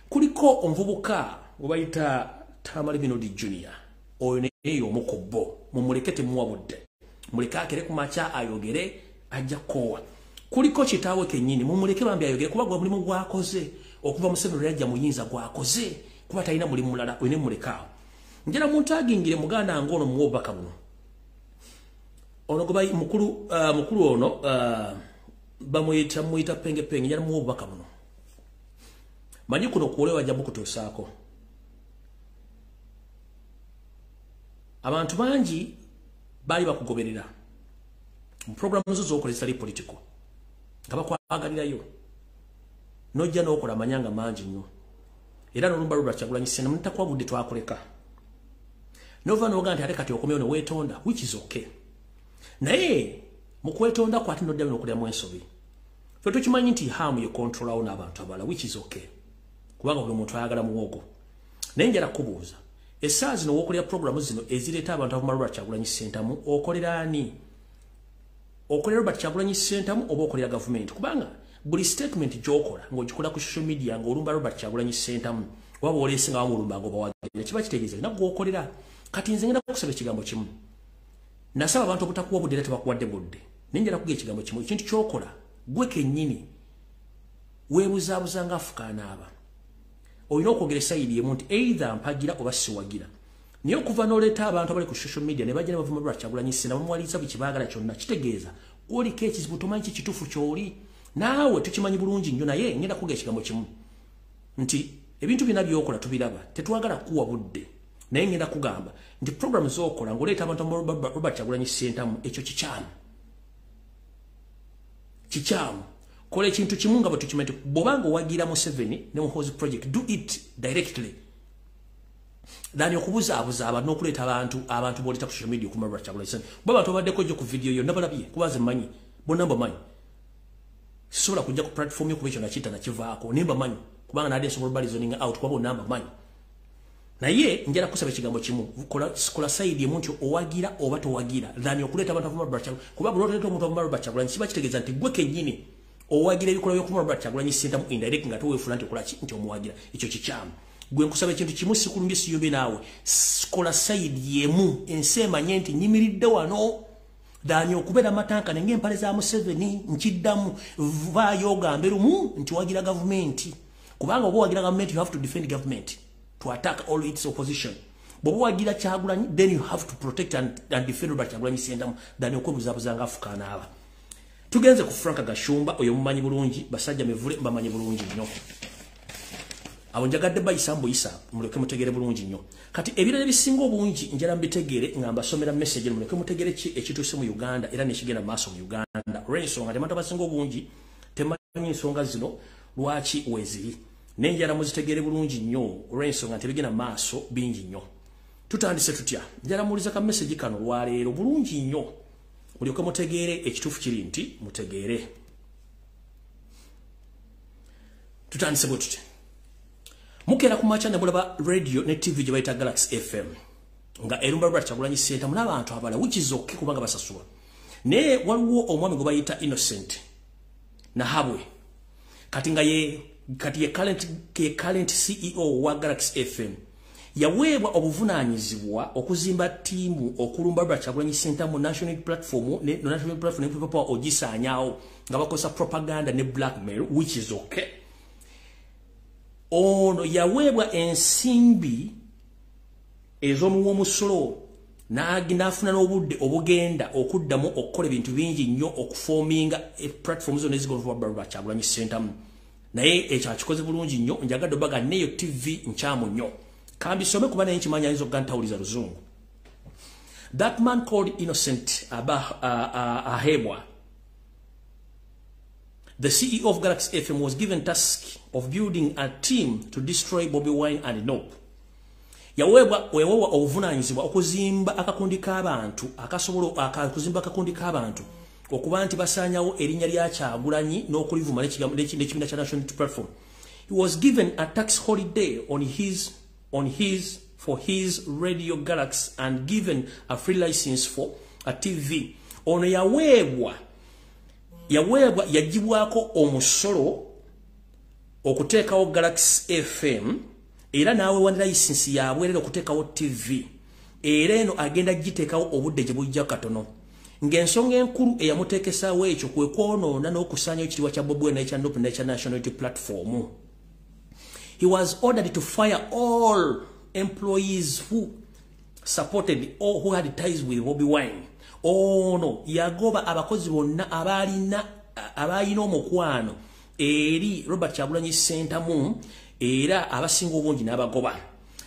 Kuliko omuvubuka gwe bayita Tamale Binodi Junior oyo naye omu ku bo mumuleke temuwa budde muleke akere ku makya ayogere ajja kkowa. Kuliko kitaawe kennyini mumuleke bambi ayogere kuba gwa mulimu gwakoze okuva mu Museveni yajja muyinza gwakoze kuba talina mulimu mulala oyine mulekaawo. Njala muntu agingire muganda ngono muwa obubaka buno ono gwe mukulu ono bamuyita penge njala muwa obubaka buno manyi kuno kuolewa ajja mukutuusaako. Abantu bangi bali bakugoberera mu programu zo zokolesa li political ngaba kwagalirayo nojja n'okola amanyanga mangi nnyo era n'olumba Robert Kyagulanyi Ssentamu ntakwabudde twakoleka nova n'oga nti ate kati okomyewo ne weetonda which is okay naye mu kwetonda kwati noddayo n'okulyamu ensobi ffe tukimanyi nti hamu ye controlawo n'abantu abala which is okay kubanga buli muntu ayagala muwogo naye njala kubuuza essaawa zino w'okolera programu zino ezireeta abantu abamala Robert Kyagulanyi Ssentamu okolera ani okolera Robert Kyagulanyi Ssentamu oba okolera gavumenti kubanga buli statement gy'okola ng'ogikola ku social media ng'olumba Robert Kyagulanyi Ssentamu waba oleese nga wamulumba ng'obawagira kiba kitegeeza nabwo gw'okolera kati nze ngenda kusaba ekigambo kimu nasaba abantu obutakuwa budde era tebakuwadde budde naye njala kuga ekigambo kimu ekintu ky'okola gwe kennyini weebuzaabuza ng'afukaanaaba olina okwogera esayidi emu nti either mpagira oba siwagira naye okuva n'oleeta abantu abali ku social media ne bajja ne bavuma Robert Kyagulanyi Ssentamu bamuwaliriza buli kibaagala kyonna kitegeeza gwoliko ekizibu tomanyi kikituufu ky'oli naawe tukimanyi bulungi nnyo naye ngenda kuga ekigambo kimu nti ebintu byonna by'okola tubiraba tetwagala kuwa budde naye ngenda kugamba nti programu z'okola ng'oleeta abantu Robert Kyagulanyi Ssentamu ekyo kikyamu kola ekintu kimu nga bwe tukimanyi nti bw'obanga owagira Museveni ne Muhoozi project do it directly dani okubuzaabuza abantu n'okuleeta abantu b'oleeta ku social media okumala Robert Kyagulanyi Ssentamu bwe abantu baddeko gyo ku video yonna balabye kubaze mmanyi bonna mbamanyi sisobola kujja ku platform yo kuba ekyo nakiyita nakivaako naye mbamanyi kubanga naadde nsobola balizoninga out kuba bonna mbamanyi naye njala kusaba ekigambo kimu kola sayidi emu nti owagira oba towagira dani okuleeta abantu abamala Robert Kyagulanyi kuba buli oleeta omuntu abamala Robert Kyagulanyi kiba kitegeeza nti gwe kennyini owagira ebikolwa by'okumala Robert Kyagulanyi Ssentamu indirect nga toweefuna nti okola ki nti omuwagira ekyo kikyamu gwe nkusaba ekintu kimu sikulumbye siyombe naawe kola sayidi emu ensi emanye nti nyimiridde wano dani okubeera amatanka nange empale za Museveni nkiddamu vaayo ogambe lumu nti wagira gavumenti kubanga oba wagira gavumenti you have to defend government to attack all its opposition bw'oba wagira Kyagulanyi then you have to protect and defend Robert Kyagulanyi Ssentamu dani okwebuzaabuza ng'afukaanaaba tugenze ku Frank Gashumba oyo mumanyi bulungi basajja mevule mbamanyi bulungi nnyo abo njagadde bayisa mbuyisa muleke mutegere bulungi nnyo kati ebirala ebisinga obungi njala mbitegere nga mbasomera message muleke mutegere ekituuse mu Uganda era nekigenda maaso mu Uganda olw'ensonga tebantu abasinga obungi temanyi ensonga zino lwaki weziri naye njala muzitegere bulungi nnyo olw'ensonga nti ebigenda maaso bingi nnyo tutandise tutya njala muwuliza ka message kano lwaleero bulungi nnyo mulyoke mutegeere ekituufu kiri nti mutegeere tutandise bwe tutya mukeera ku macha ne mulaba radio ne TV gye bayita Galaxy FM nga erumba Robert Kyagulanyi Ssentamu n'abantu abala which is okay kubanga basasula naye waliwo omwami gwe bayita Innocent Nahabwe kati nga ye current CEO wa Galaxy FM yaweebwa obuvunaanyizibwa okuzimba ttiimu okulumba Robert Kyagulanyi Ssentamu national platform ne people power ogisaanyaawo nga bakozesa propaganda ne blackmail which is okay ono yaweebwa ensimbi ez'omuwoomusolo n'afuna n'obudde obugenda okuddamu okukola ebintu bingi nnyo okufoominga platform zonna ezigolova Robert Kyagulanyi Ssentamu naye ekyo akikoze bulungi nnyo njagadde obaga neyo TV nkyamu nnyo kambisome kuba naye nkimanyi ayinza okugantawuliza luzungu that man called Innocent Ahebwa the CEO of Galaxy FM was given task of building a team to destroy Bobi Wine and Nope. Yaweebwa obuvunaanyizibwa okuzimba akakundi k'abantu kuzimba akakundi k'abantu okuba nti basaanyawo erinnya lya Kyagulanyi n'okulivuma n'ekibiina kya National Unity Platform. He was given a tax holiday for his radio Galaxy and given a free license for a TV. Ono yaweebwa yagibwako omusolo okuteekawo Galaxy FM era naawe wan license yabwerera okuteekawo TV era eno agenda giteekawo obudde gye bujja katono ng'ensonga enkulu eyamuteekesaawo ekyo kwe kwonoona n'okusaanyawo ekitiibwa kya Bobi Wine n'ekya Nope n'ekya National Unity Platform. He was ordered to fire all employees who supported or who had ties with Bobi Wine. Ono yagoba abakozi bonna abalina omukwano eri Robert Kyagulanyi Ssentamu era abasinga obungi n'abagoba.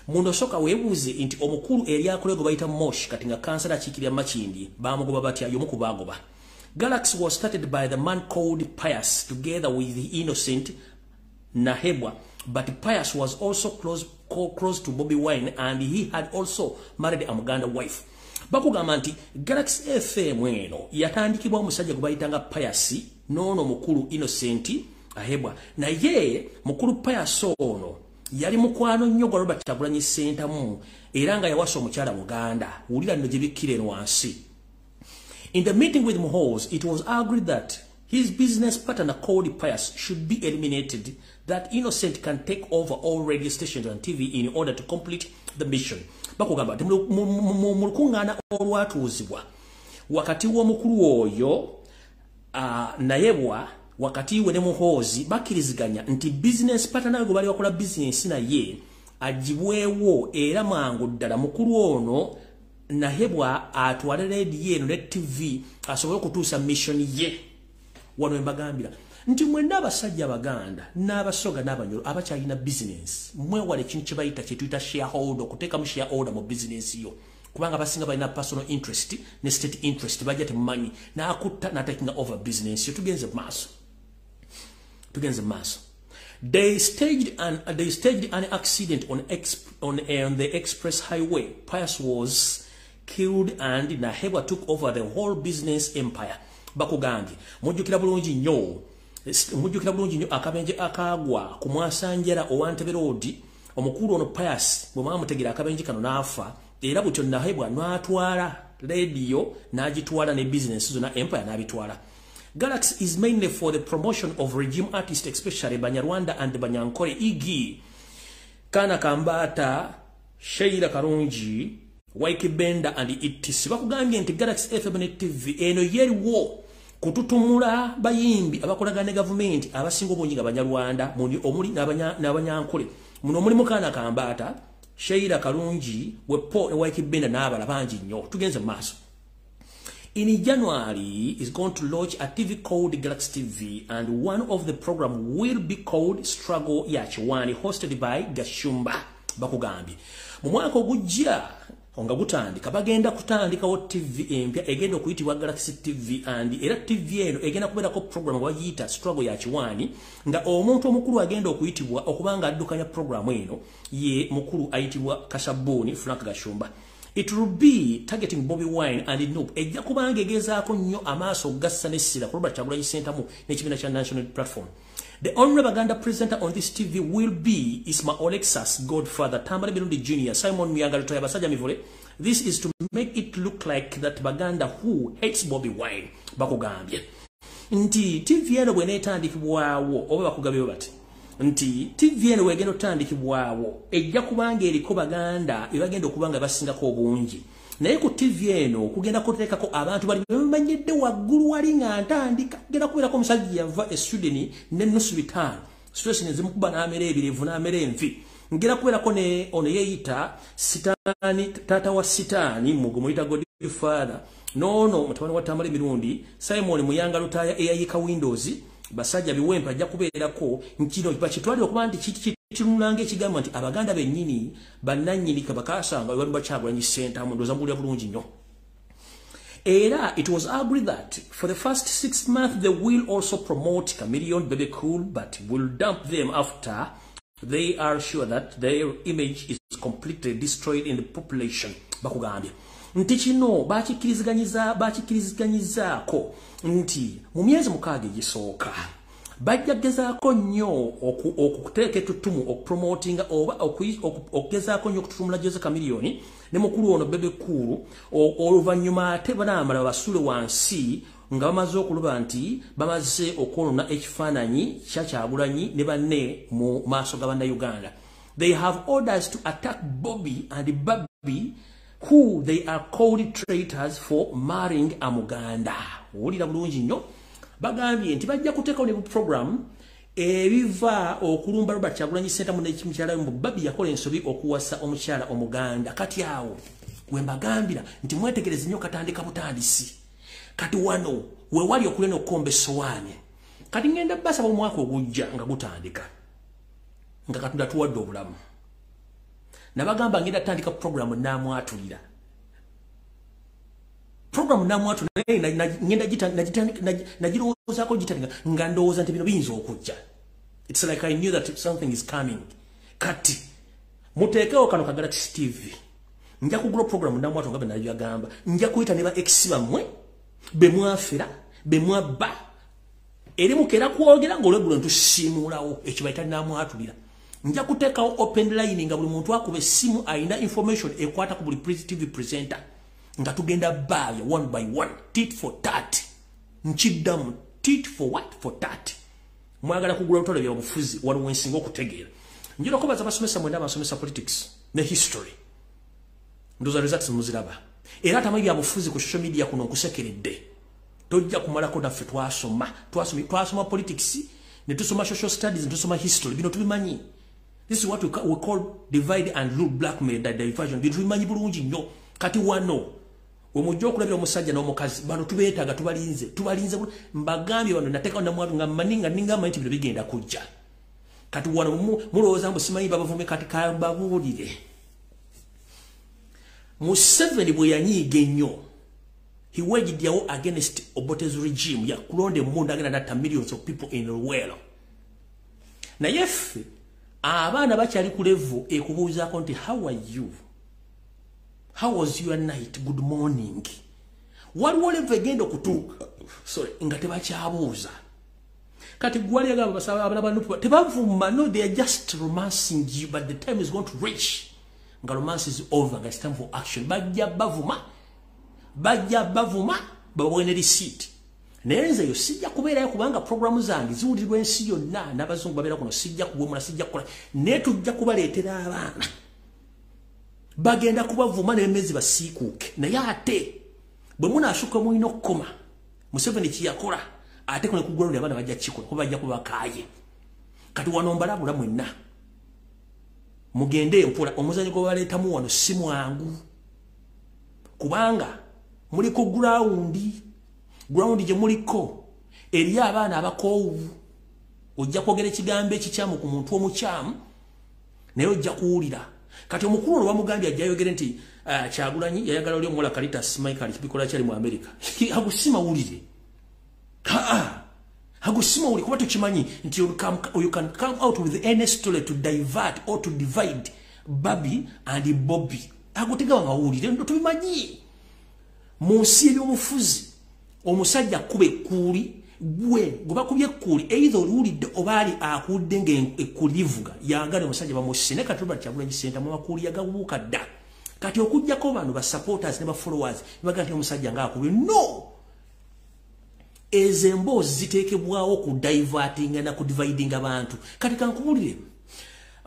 mundo soka webuze inti omukuru eri akolego bayita Mosh kati nga kansala chikirya Makindi bamugoba batya yomu kubagoba. Galaxy was started by the man called Pius together with the Innocent Nahebwa, but Pius was also close to Bobby Wine and he had also married a Muganda wife. Bakugamba nti Galaxy FM eno yatandikibwa omusajja gubayitanga Pius nono mukuru Innocent Nahebwa. Na ye mukuru Pius ono yali mukwano nnyo gwa Robert Kyagulanyi Ssentamu era nga yawasa omukyala Muganda. Wulira nno gye bikkira wansi. In the meeting with Muhoozi, it was agreed that his business partner called Pius should be eliminated, that Innocent can take over all radio stations and TV in order to complete the mission. Bakugamba mulukungana olwatuuzibwa wakati w'omukulu oyo Nayebwa wakati we ne Muhoozi bakkiriziganya nti business partner gwe bali bakola business naye agibwewo era mangu ddala mukulu ono Nahebwa atwala radio eno ne TV asobole okutuusa mission ye. Wano embagambira nti mwenda abasajja Abaganda n'abasoga n'abanyolo abakyalina business mwewale ekintu kye bayita kye tuyita shareholder, okuteeka mu shareholder mu business yo, kubanga basinga balina personal interest ne state interest bajja temumanyi n'akutta n'atakinga over business yo. Tugenze maaso. They staged an accident on the express highway. Pius was killed and Nahebwa took over the whole business empire. Bakugambye mujjukira bulungi nnyo akabenje akagwa ku Mwasanjera Owantebe Road. Omukulu ono Pius bwe mwamutegera akabenje kano n'afa, era butyo Nahebwa n'atwala radio n'agitwala ne business zonna empire n'abitwala. Galaxy is mainly for the promotion of regime artists, especially Banyarwanda and Banyankole Igi, Kana Kambata, Sheila Karungi, Waiki Benda and ETC. Bakugambye nti Galaxy FM TV eno yeriwo kututumula bayimbi abakola ne government abasingo bonyiga Banyarwanda muni omuli n'Abanyankole. Muno mulimu Kana Kambata, Sheila Karungi, Wepo ne Waiki Benda n'abala bangi nnyo. Tugenze maaso. In January, is going to launch a TV called Galaxy TV, and one of the program will be called Struggle ya Kiwani, hosted by Gashumba. Bakugambye mu mwaka ogujja nga gutandika bagenda kutandikawo TV empya egenda okuyitibwa Galaxy TV, and era TV eno egenda kubeerako program bayita Struggle ya Kiwani, nga omuntu omukulu agenda okuyitibwa okubanga addukanya program eno ye mukulu ayitibwa Kasabuni Frank Gashumba. It will be targeting Bobby Wine and Nope. Ejja kubanga egezaako nnyo amaaso gassa n'essira ku Robert Kyagulanyi Ssentamu n'ekibiina kya National Platform. The only Baganda presenter on this TV will be Isma Olexas Godfather, Tambale Mirundi Jr., Simon Muyanga Lutoya, Basajja Mivule. This is to make it look like that Baganda who hates Bobby Wine. Bakugambye nti TV eno bw'eneetandikibwawo oba bakugambye bati nti TV eno wegenda otandikibwawo ejja kubanga eriko Baganda ebagenda okubanga basingako obungi, naye ku TV eno kugenda kuteekako abantu bali bamanyidde waggulu wali nga ntandika kugenda kubeerako omusajja yava e Sweden n'ennusu 5 stress nezimukuba n'amera ebirevu n'amera envi, ngenda kubeerako ne ono yeeyita Sitaani, taata wa Sitaani mugo muyita Godfather, nono mutabani wa Tambale Mirundi, Simon Muyanga Lutaya eyayika Windows, basajja biwempa ajja kubeerako nkino bakitwali okuba nti kirunanga ekigambo nti Abaganda bennyini bannannyini kabakasanga bali Kyagulanyi Ssentamu ndoza mbulira bulungi nnyo. Era it was agreed that for the first 6 months they will also promote Chameleon, Bebe Cool, but will dump them after they are sure that their image is completely destroyed in the population. Bakugambye nti kino bakikiriziganyizaako nti mu myezi 6 egisooka bajja gezaako nnyo okuteeka ettutumu okupromotinga oba okugezaako nnyo okututumula Jose Chameleon ne mukulu ono Bebe Cool, oluvannyuma ate banaamala basule wansi nga bamaze okuluba nti bamaze okwonona ekifaananyi kya Kyagulanyi ne banne mu maaso ga Bannayuganda. They have orders to attack Bobby and Baby, who they are called traitors for marrying a Muganda. Wulira bulungi nnyo. Bagambye nti bajja kuteekawo ne program ebiva okulumba Robert Kyagulanyi Ssentamu n'ekimukyala mu Baby yakola ensobi okuwasa omukyala Omuganda. Kati awo we mbagambira nti mwetegereze nnyo katandika butandisi. Kati wano we wali okulena okukomba essowaani. Kati ngenda basaba omwaka ogujja nga gutandika nga Katonda tuwadde obulamu. nabagamba ngenda tandika program namwatulira program namwatu ngenda nagirowoozako gitandika nga ndowooza nti bino biyinza okujja. It's like I knew that something is coming. Kati muteekewo kano Kagalaxy TV nja kugula program namwatu nga bwe nagamba nja kuyita ne ba ex bammwe be mwafera be mwabba eri mukera kwogera ng'olwegulo ntusiimulawo ekyo bayita namwatulira. Nja kuteekawo open line nga buli muntu akuba essimu ayina information ekwata ku buli TV presenter nga tugenda baayo one by one tit for tat nchiddamu tit for what for tat mwagala kugula lutalo bya obufuzi waliwo ensinga okutegeera njira ko baza basomesa mwenda basomesa politics ne history ndoza results muziraba era tamwe bya obufuzi ku social media kuno nkusekeredde tojja kumala ko naffe twasoma politics ne tusoma social studies ne tusoma history bino tubimanyi. This is what we call divide and rule, blackmail, diversion. Bino tubimanyi bulungi nnyo kati wano omujjo okulabira omusajja n'omukazi bano tubeetaaga tubalinze mbagambye bano nateekawo namwatu nga maninga ningamba nti bino bigenda kujja kati wano mulowooza mbu simanyi babavume kati kambabuulire. Museveni bwe yanyiiga ennyo he waged yawo against Obote's regime ya kulonda emmundu agenda natta millions of people in Luweero naye ffe abaana bakyali ku level ekubuuzaako nti how are you? How was your night? Good morning. Waliwo level egenda okutuuka nga tebakyabuuza kati gwali agamba basaba abana bano tebavuma no they are just romancing you but the time is going to reach nga romance is over nga it's time for action. Bajja bavuma babone receipt nenze yo sijja kubeerayo kubanga programu zange ziwulirwa ensi yonna n'abazungu babeera kuno sijja kugwemula sijja kukola naye tujja kubaleetera abaana bagenda kubavuma n'emezi basiikuuke naye ate bwe munaashuka mulina okukoma Museveni kiyakola ate kuno kugulonda abaana bajja kikola kuba bajja kubakaaye kati wano mbalabula mwenna mugende empola omuzanyo gwe baleetamu wano si mwangu kubanga muli ku ground gye muliko eri abaana abakoowu ojja kwogera ekigambo ekikyamu ku muntu omukyamu naye ojja kuwulira kati omukulu ono bamugambye ajja yogere nti Kyagulanyi yayagala oli omuwala Caritas Michael kibikola kyali mu America agusima wulire agusima wulire kuba tukimanyi nti you can come out with any story to divert or to divide Bobby and Bobby agutega wawulire ndo tubimanyi mu nsi y'obufuzi omusajja kube kuli gwe gubakubye kuli either olulidde obali akudde ngekulivuga yangale omusajja bamusine katuba Kyagulanyi Center mu makuli yagabuka dda kati okujjako bano ba supporters ne ba followers bagati omusajja ngakubye no ezembozi ziteekebwawo ku diverting na ku dividing abantu kati kankubulire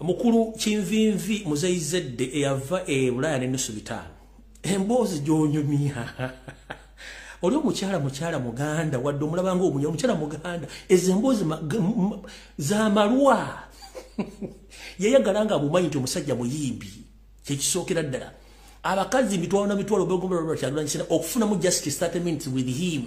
mukulu Kinvinvi Muzeyizedde eyava Bulaya n'ennusu bitaano embozi gyonyumya oli omukyala muganda wadde omulabanga omukyala muganda ezembozi za malwa yayagala nga amumanyi nti omusajja muyimbi kyekisookera ddala abakazi mitwalo begomba Kyagulanyi Center okufunamu justice 30 minutes with him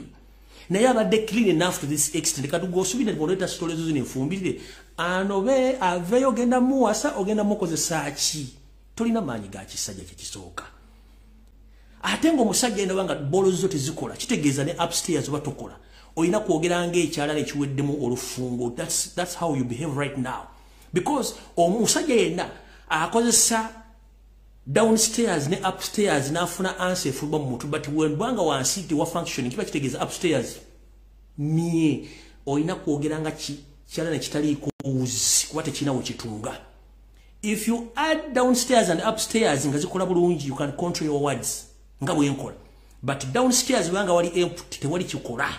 naye abadde clean enough to this extent kati gosubire boleta stories zino enfumbirire anobe aveyo ogenda muwasa ogenda mukozesa ki tolina maanyi ga kisajja kyekisooka ate ng'omusajja eno banga bolo zo tezikola kitegeeza ne upstairs oba tokola olina kwogera ng'ekyalala ekiweddemu olufungo that's how you behave right now because omusajja yenna akozesa downstairs ne upstairs n'afuna answer efuluma mu muntu but bwanga wansi tewa function kiba kitegeeza upstairs mie olina kwogera nga kyalala kitaliiko wuzi kuba tekirina wekitunga if you add downstairs and upstairs nga zikola bulungi you can control your words nga bwenkola but downstairs banga wali empty tewali kikola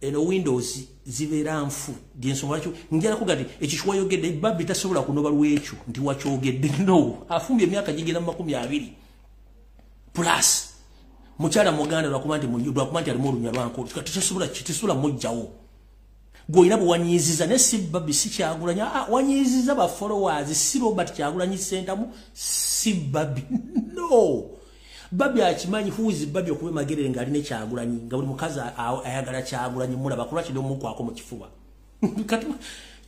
eno windows zibeera nfu dyensonga lwakyo njala kugati ekishuwa yogedde babbi tasobola kunoba lwekyo nti wakyogedde no afumbye emyaka gigenda mu 20 plus mukyala muganda lwakuba nti alimu olunya lwanko tetusobola mujjawo gwolina bwe wanyiiziza ne si babbi si Kyagulanyi wanyiiziza ba followers si Robert Kyagulanyi Center mu si babbi no babbi akimanyi huizi babbi okuba magerere nga aline Kyagulanyi nga buli mukazi ayagala Kyagulanyi mulaba kulwa kino mukwako mu kifuba kati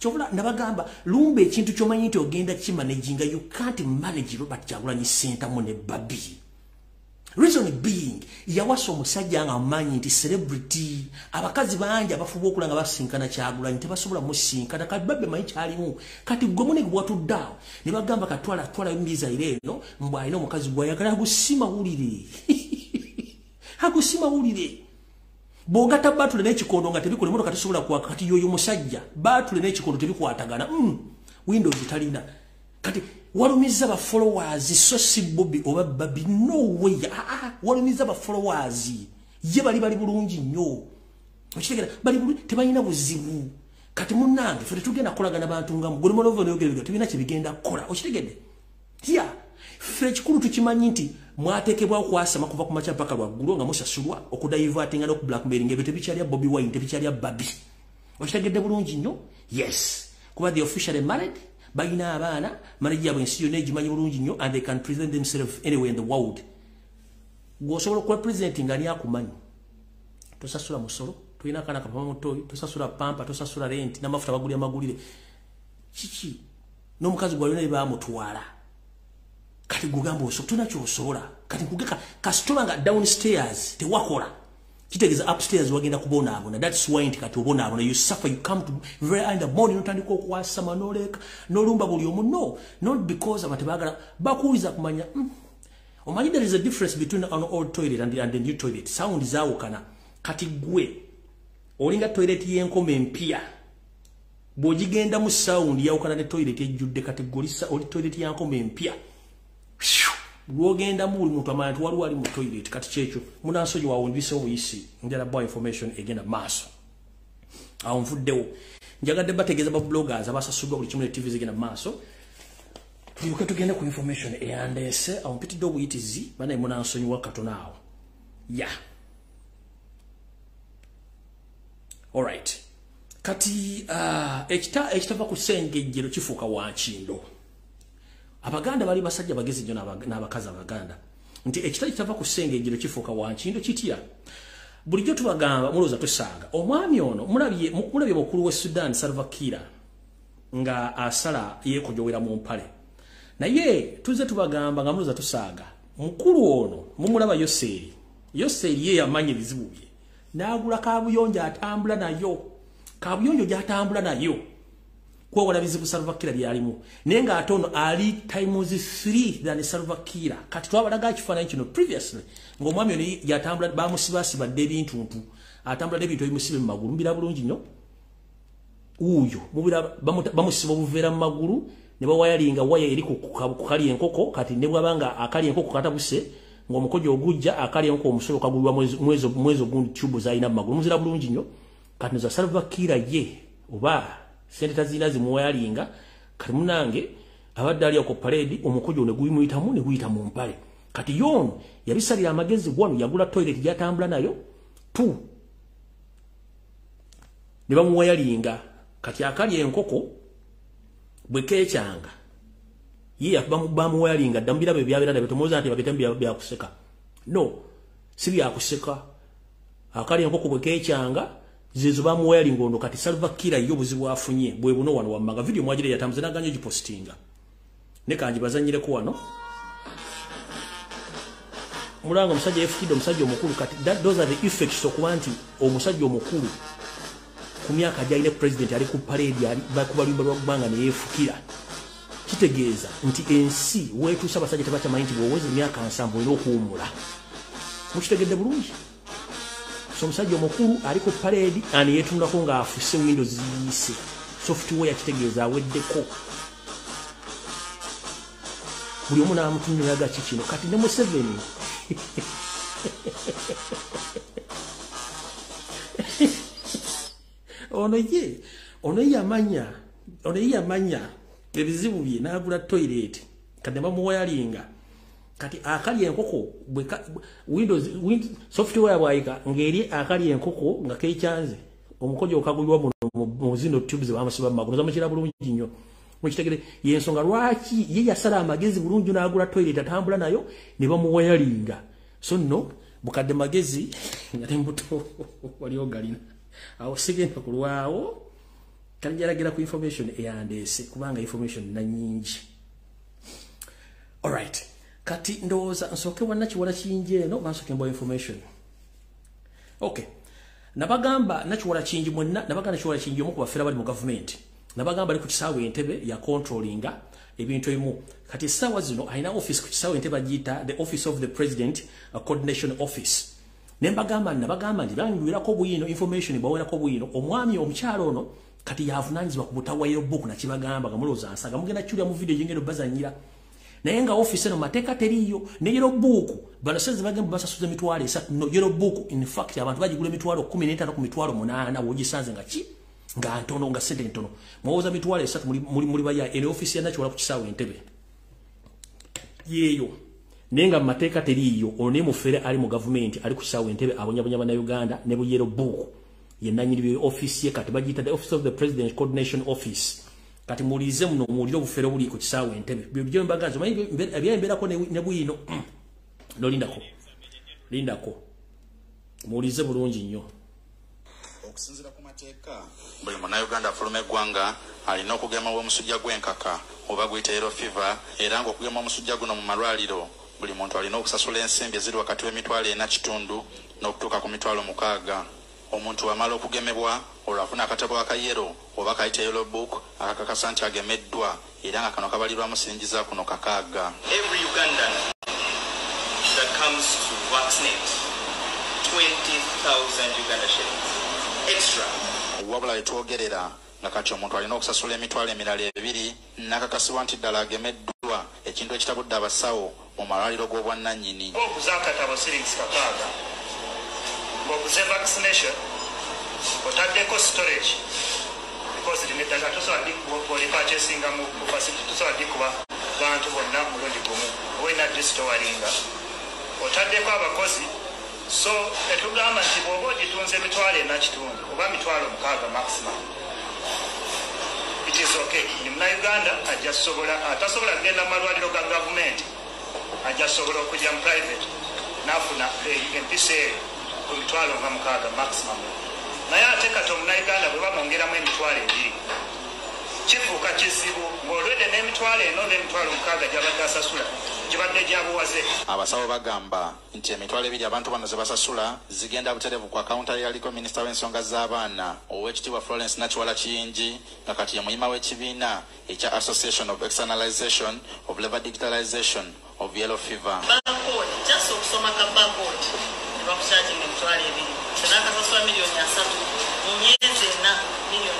Chovola nabagamba lumbe ekintu kyomanyi nti ogenda kimanaginga you can't manage Robert Kyagulanyi Ssentamu ne Babi. Reason being yawasa omusajja nga amanyi nti celebrity abakazi bangi abafuba okulanga basinkana Kyagulanyi tebasobola musinkana kati Babi manyi kyalimu kati gomune gwatuddawo ne bagamba katwala mbiza ireeno mbwa alina omukazi gwayagala agusima wulire agusima wulire bogata batule n'ekikondo nga tebikola emotoka tesobola kwaka kati yoyo musajja batule n'ekikondo tebikwatagana Windows italina kati walumiza ba followers so si Bobby oba Babi no way walumiza ba followers ye bali bulungi nnyo okitegera bali tebalina buzibu kati munnange fe tugenda kolagana bantu nga mugoli molovo n'ogerega tubina kibigenda kola okitegede fe kikulu tukimanyi nti mwatekebwa okwasama kuva ku macha paka lwaggulu nga musasulwa okudivertinga n'oku blackmailing ebyo tebikyalya Bobby Wine tebikyalya Babi okitegedde bulungi nnyo yes kuba they officially married Bagina abana manager yabwe nsi yonna egimanyi bulungi nnyo and they can present themselves anywhere in the world. Gwosobola okuba presenting ani akumanyi. Tosasula musolo, tulina kana kapama mutoyi, tosasula pampa, tosasula rent, n'amafuta bagulira magulire. Kiki n'omukazi gwalina bamutwala. Kati gugamba osotuna kyosobola. Kati kugeka kasitola nga downstairs tewakola. Kitegeza upstairs wagenda kubona abona. That's why nti kati obona abona you suffer, you come to very early in the morning notandika okwasama noleka nolumba buli omu no not because abantu bagala bakuliza kumanya omanyi there is a difference between an old toilet and the new toilet sound zaawukana kati gwe olinga toilet y'enkoma empya bw'ogigenda mu sound yaawukana ne toilet ejjudde kati golisa oli toilet y'enkoma empya Rogenda muri muntu amantu wali mu toilet kati checho munansoje wawe ndise obuyisi njala boy information egenda maso aho mvuddewo njagadde bategeza ba bloggers abasasudwa buli kimwe TV zigenda maso tuyoke tugende ku information eyandese aho mpitidde obuyitizi bana munansonyi wakatonaawo all right kati ekitava ku sengejjero kifuuka wankindo Abaganda bali basajja bagezi jona n'abakazi abaganda nti ekitali kitava ku sengejjero kifuuka wankindo kitya bulijjo tubagamba muloza tusanga omwami ono mulabye mukulu we Sudan Salva Kiir nga asala yekojowera mu mpale naye tuze tubagamba nga muloza tusanga mukulu ono mumulaba Yoseri ye yamanyi bizibu bye n'agula kabuyonjo atambula nayo kabuyonjo gyatambula nayo kwa wala bizibu Salva Kiir byalimu nenga atono ali times 3 than Salva Kiir kati twabalaga kifaananyi kino previously ng'omwami ono yatambula bamusibasiba ebintuntu atambula ebintu ebimusibe mu magulu mbira bulungi nnyo uyo mubira bamusiba obuveera mu magulu ne bawayalinga waya eri ku kali enkoko kati ne bwabanga akali enkoko katabuse ng'omukojo ogujja akali enkoko omusolo kagulwa mwezo gundi tube zaina mu magulu muzira bulungi nnyo kati za Salva Kiir ye oba sente tazina zimuwayalinga kati munange abadde ali ku parade omukojo ne guyimuyitamu ne guyita mu mpale kati yono yabisalira amagezi gwano yagula toilet gyatambula nayo tu ne bamuwayalinga kati akali enkoko bwekeekyanga ye bamuwayalinga dambira be byabera nabe tomoza nti babitembe byakuseka no si byakuseka akali enkoko bwekeekyanga zizo bamuwayalinga ono kati Salva Kiir yo buzibu afunye bwe buno wano wammaga video mwajire yatamze naganye gipostinga ne kanji bazanyire ko wano mulanga musajja FKD musajja omukulu kati those are the effects okubanti omusajja omukulu ku myaka jaine president ali ku parade ali bakubalimba lwagubanga ne yefukira kitegeeza nti ensi wetu sabasajja tabacha mayinti bwowezi myaka 7 ero kuumula mukitegedde bulungi omusajja omukulu ali ku parade ani yetundako nga afuse Windows ziyise software yakitegeeza aweddeko buli omu n'amutunulaga kikino kati ne Museveni ono yamanya ebizibu bye n'agula toilet kati bamuwayalinga kati akali enkoko Windows software bwayika ngeri akali enkoko nga kechanze omukojo okagulwa mu zino tubes bamasiba magulu zamukira bulungi nnyo mukitegere yensonga lwaki ye yasala amagezi bulungi n'agula toilet atambula nayo ne bamuwayalinga so no bukadde magezi ngate mbuto wali ogalina awo sigenda kulwawo kanjalagira ku information eyandese kubanga information na nyingi. All right. Kati ndoza nsoke wana chiwala chinje no bansoke mbo information. Okay. Nabagamba nachiwala chinji mwenna nabagana chiwala chinji mu kubafera bali mu government. Nabagamba ali ku kisawe Entebbe ya controllinga ebintu ebimu. Kati sawa zino aina office ku kisawe Entebbe agita the office of the president coordination office. Nembagamba nabagamba ndibanywira ko buyino information bawera ko buyino omwami omukyalo ono kati yavunanyizibwa ku butawayo book na kibagamba gamuloza ansaga mugenda chulia mu video jingero bazanyira. Nayenga office no mateka teriyo ne yero book banasenze bagamba basasuza mitwale no yero book in fact abantu bagigule mitwalo 15 ku mitwalo 8 wogisanze ngachi nga ntono nga sente ntono mwoza mitwale 3 muri baya ene office ya nacho wala ku kisawe Entebbe yeyo nenga mateka teriyo one mufere ali mu government ali ku kisawe Entebbe abonyabonya bana Uganda ne bu yero book yenanyiri office ye kati bagita the office of the president coordination office kati mulize muno muliro bufere buli ku kisawe Entebbe byo mbagazo ebyembera ko ne buyino no lindako mulize bulungi nnyo okusinzira ku mateeka buli Munnayuganda afuluma eggwanga alina okugema omusujja gw'enkaka oba guyita yellow fever era ng'okugema omusujja guno mu malwaliro buli muntu alina okusasula ensimbi eziri wakati w'emitwalo 4.5 n'okutuuka ku mitwalo 6. Omuntu wamala okugemebwa olwafuna akatabo akayero oba kayita yellow book akakakasa nti agemeddwa era nga kano kabalirwamu siringiza kuno 6. Every Ugandan that comes to vaccinate 20,000 Uganda shillings extra. Wabula etwogerera nga kati omuntu alina okusasula emitwalo emirala 2 n'akakasibwa nti ddala agemeddwa ekintu ekitabudde abasawo mu malwaliro g'obwannannyini. Okuzakatabo siringi 6 ngokuze vaccination otadeko storage because limetaka tosobola boli purchasing mu facility tosobola dikuba bantu bonna mulundi gumu wena distoringa otadeko abakozi so etugamba nti bwoba ogitunze emitwalo 4.5 oba mitwalo 6 maximum it is okay. Ni Munnayuganda atasobola kugenda malwaliro ga government ajasobola okujja mu private nafuna empisa ku mitwalo 6 maximum. Naye ate kati Omunnayuganda bwe bamwongeramu emitwalo 2 kifuuka kizibu ng'olwedde n'emitwalo 4 n'emitwalo 6 gy'abadde asasula gibadde gyabuwaze. Abasawo bagamba nti emitwalo 2 abantu bano ze basasula zigenda buterevu ku akawunta yaliko minisita w'ensonga z'abaana Oweekitiibwa Florence Nakiwala Kiyingi nga kati ye muyima w'ekibiina ekya Association of Externalization of Labour Digitalization of Yellow Fever. Barcode, just okusoma ka barcode ne bakukyajinga emitwalo 2 nakasasula $3 million mu myezi 4 $3 million.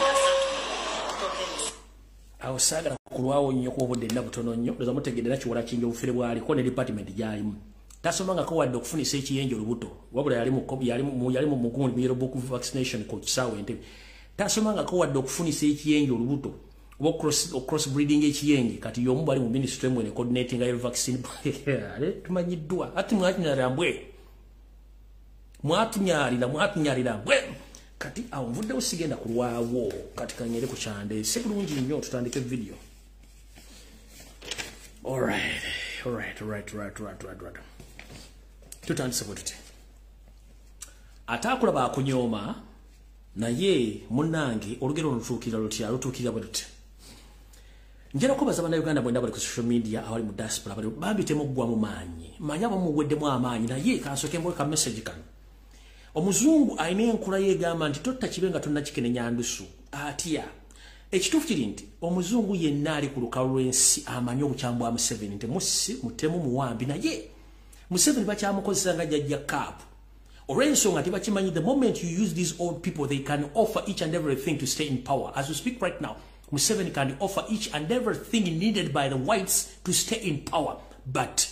Awusagala kulwawo nnyo ku obudde nabutono nnyo ndoza mutegedde Nakiwala Kiyingi obufere bwaliko ne department gyalimu tasomanga ko wadde okufunisa ekiyenje olubuto wabula yali mu mugundi yero book vaccination ku kisawe Entebbe tasomanga ko wadde okufunisa ekiyenje olubuto oba cross breeding ekiyenje kati yomu bali mu ministry mwene coordinating air vaccine tumanyiddwa ati mwatunyalira mbwe kati awo nvudde usigenda kulwawo kati kanyere ku kyande sebulungi nnyo tutandike video. Alright. Tutandise bwetute atakulaba akunyoma naye munnange olugero lutuukira bwetute njera kubaza Bannayuganda bwenda bali ku social media awali mu diaspora bali babitemu gwa mu maanyi manya bamuweddemu amaanyi naye kansoke mbwe ka message kano. Omuzungu aine enkula yegamba nti totta kibenga tonna kikenenya ndusu atya ekituufu kiri nti omuzungu yenna ali ku lukalu lw'ensi amanyi obukyambwa Museveni nti mutemu muwambi naye Museveni bakyamukozesa nga jjajja kaapu olw'ensonga tebakimanyi the moment you use these old people they can offer each and everything to stay in power. As we speak right now Museveni can offer each and everything needed by the whites to stay in power, but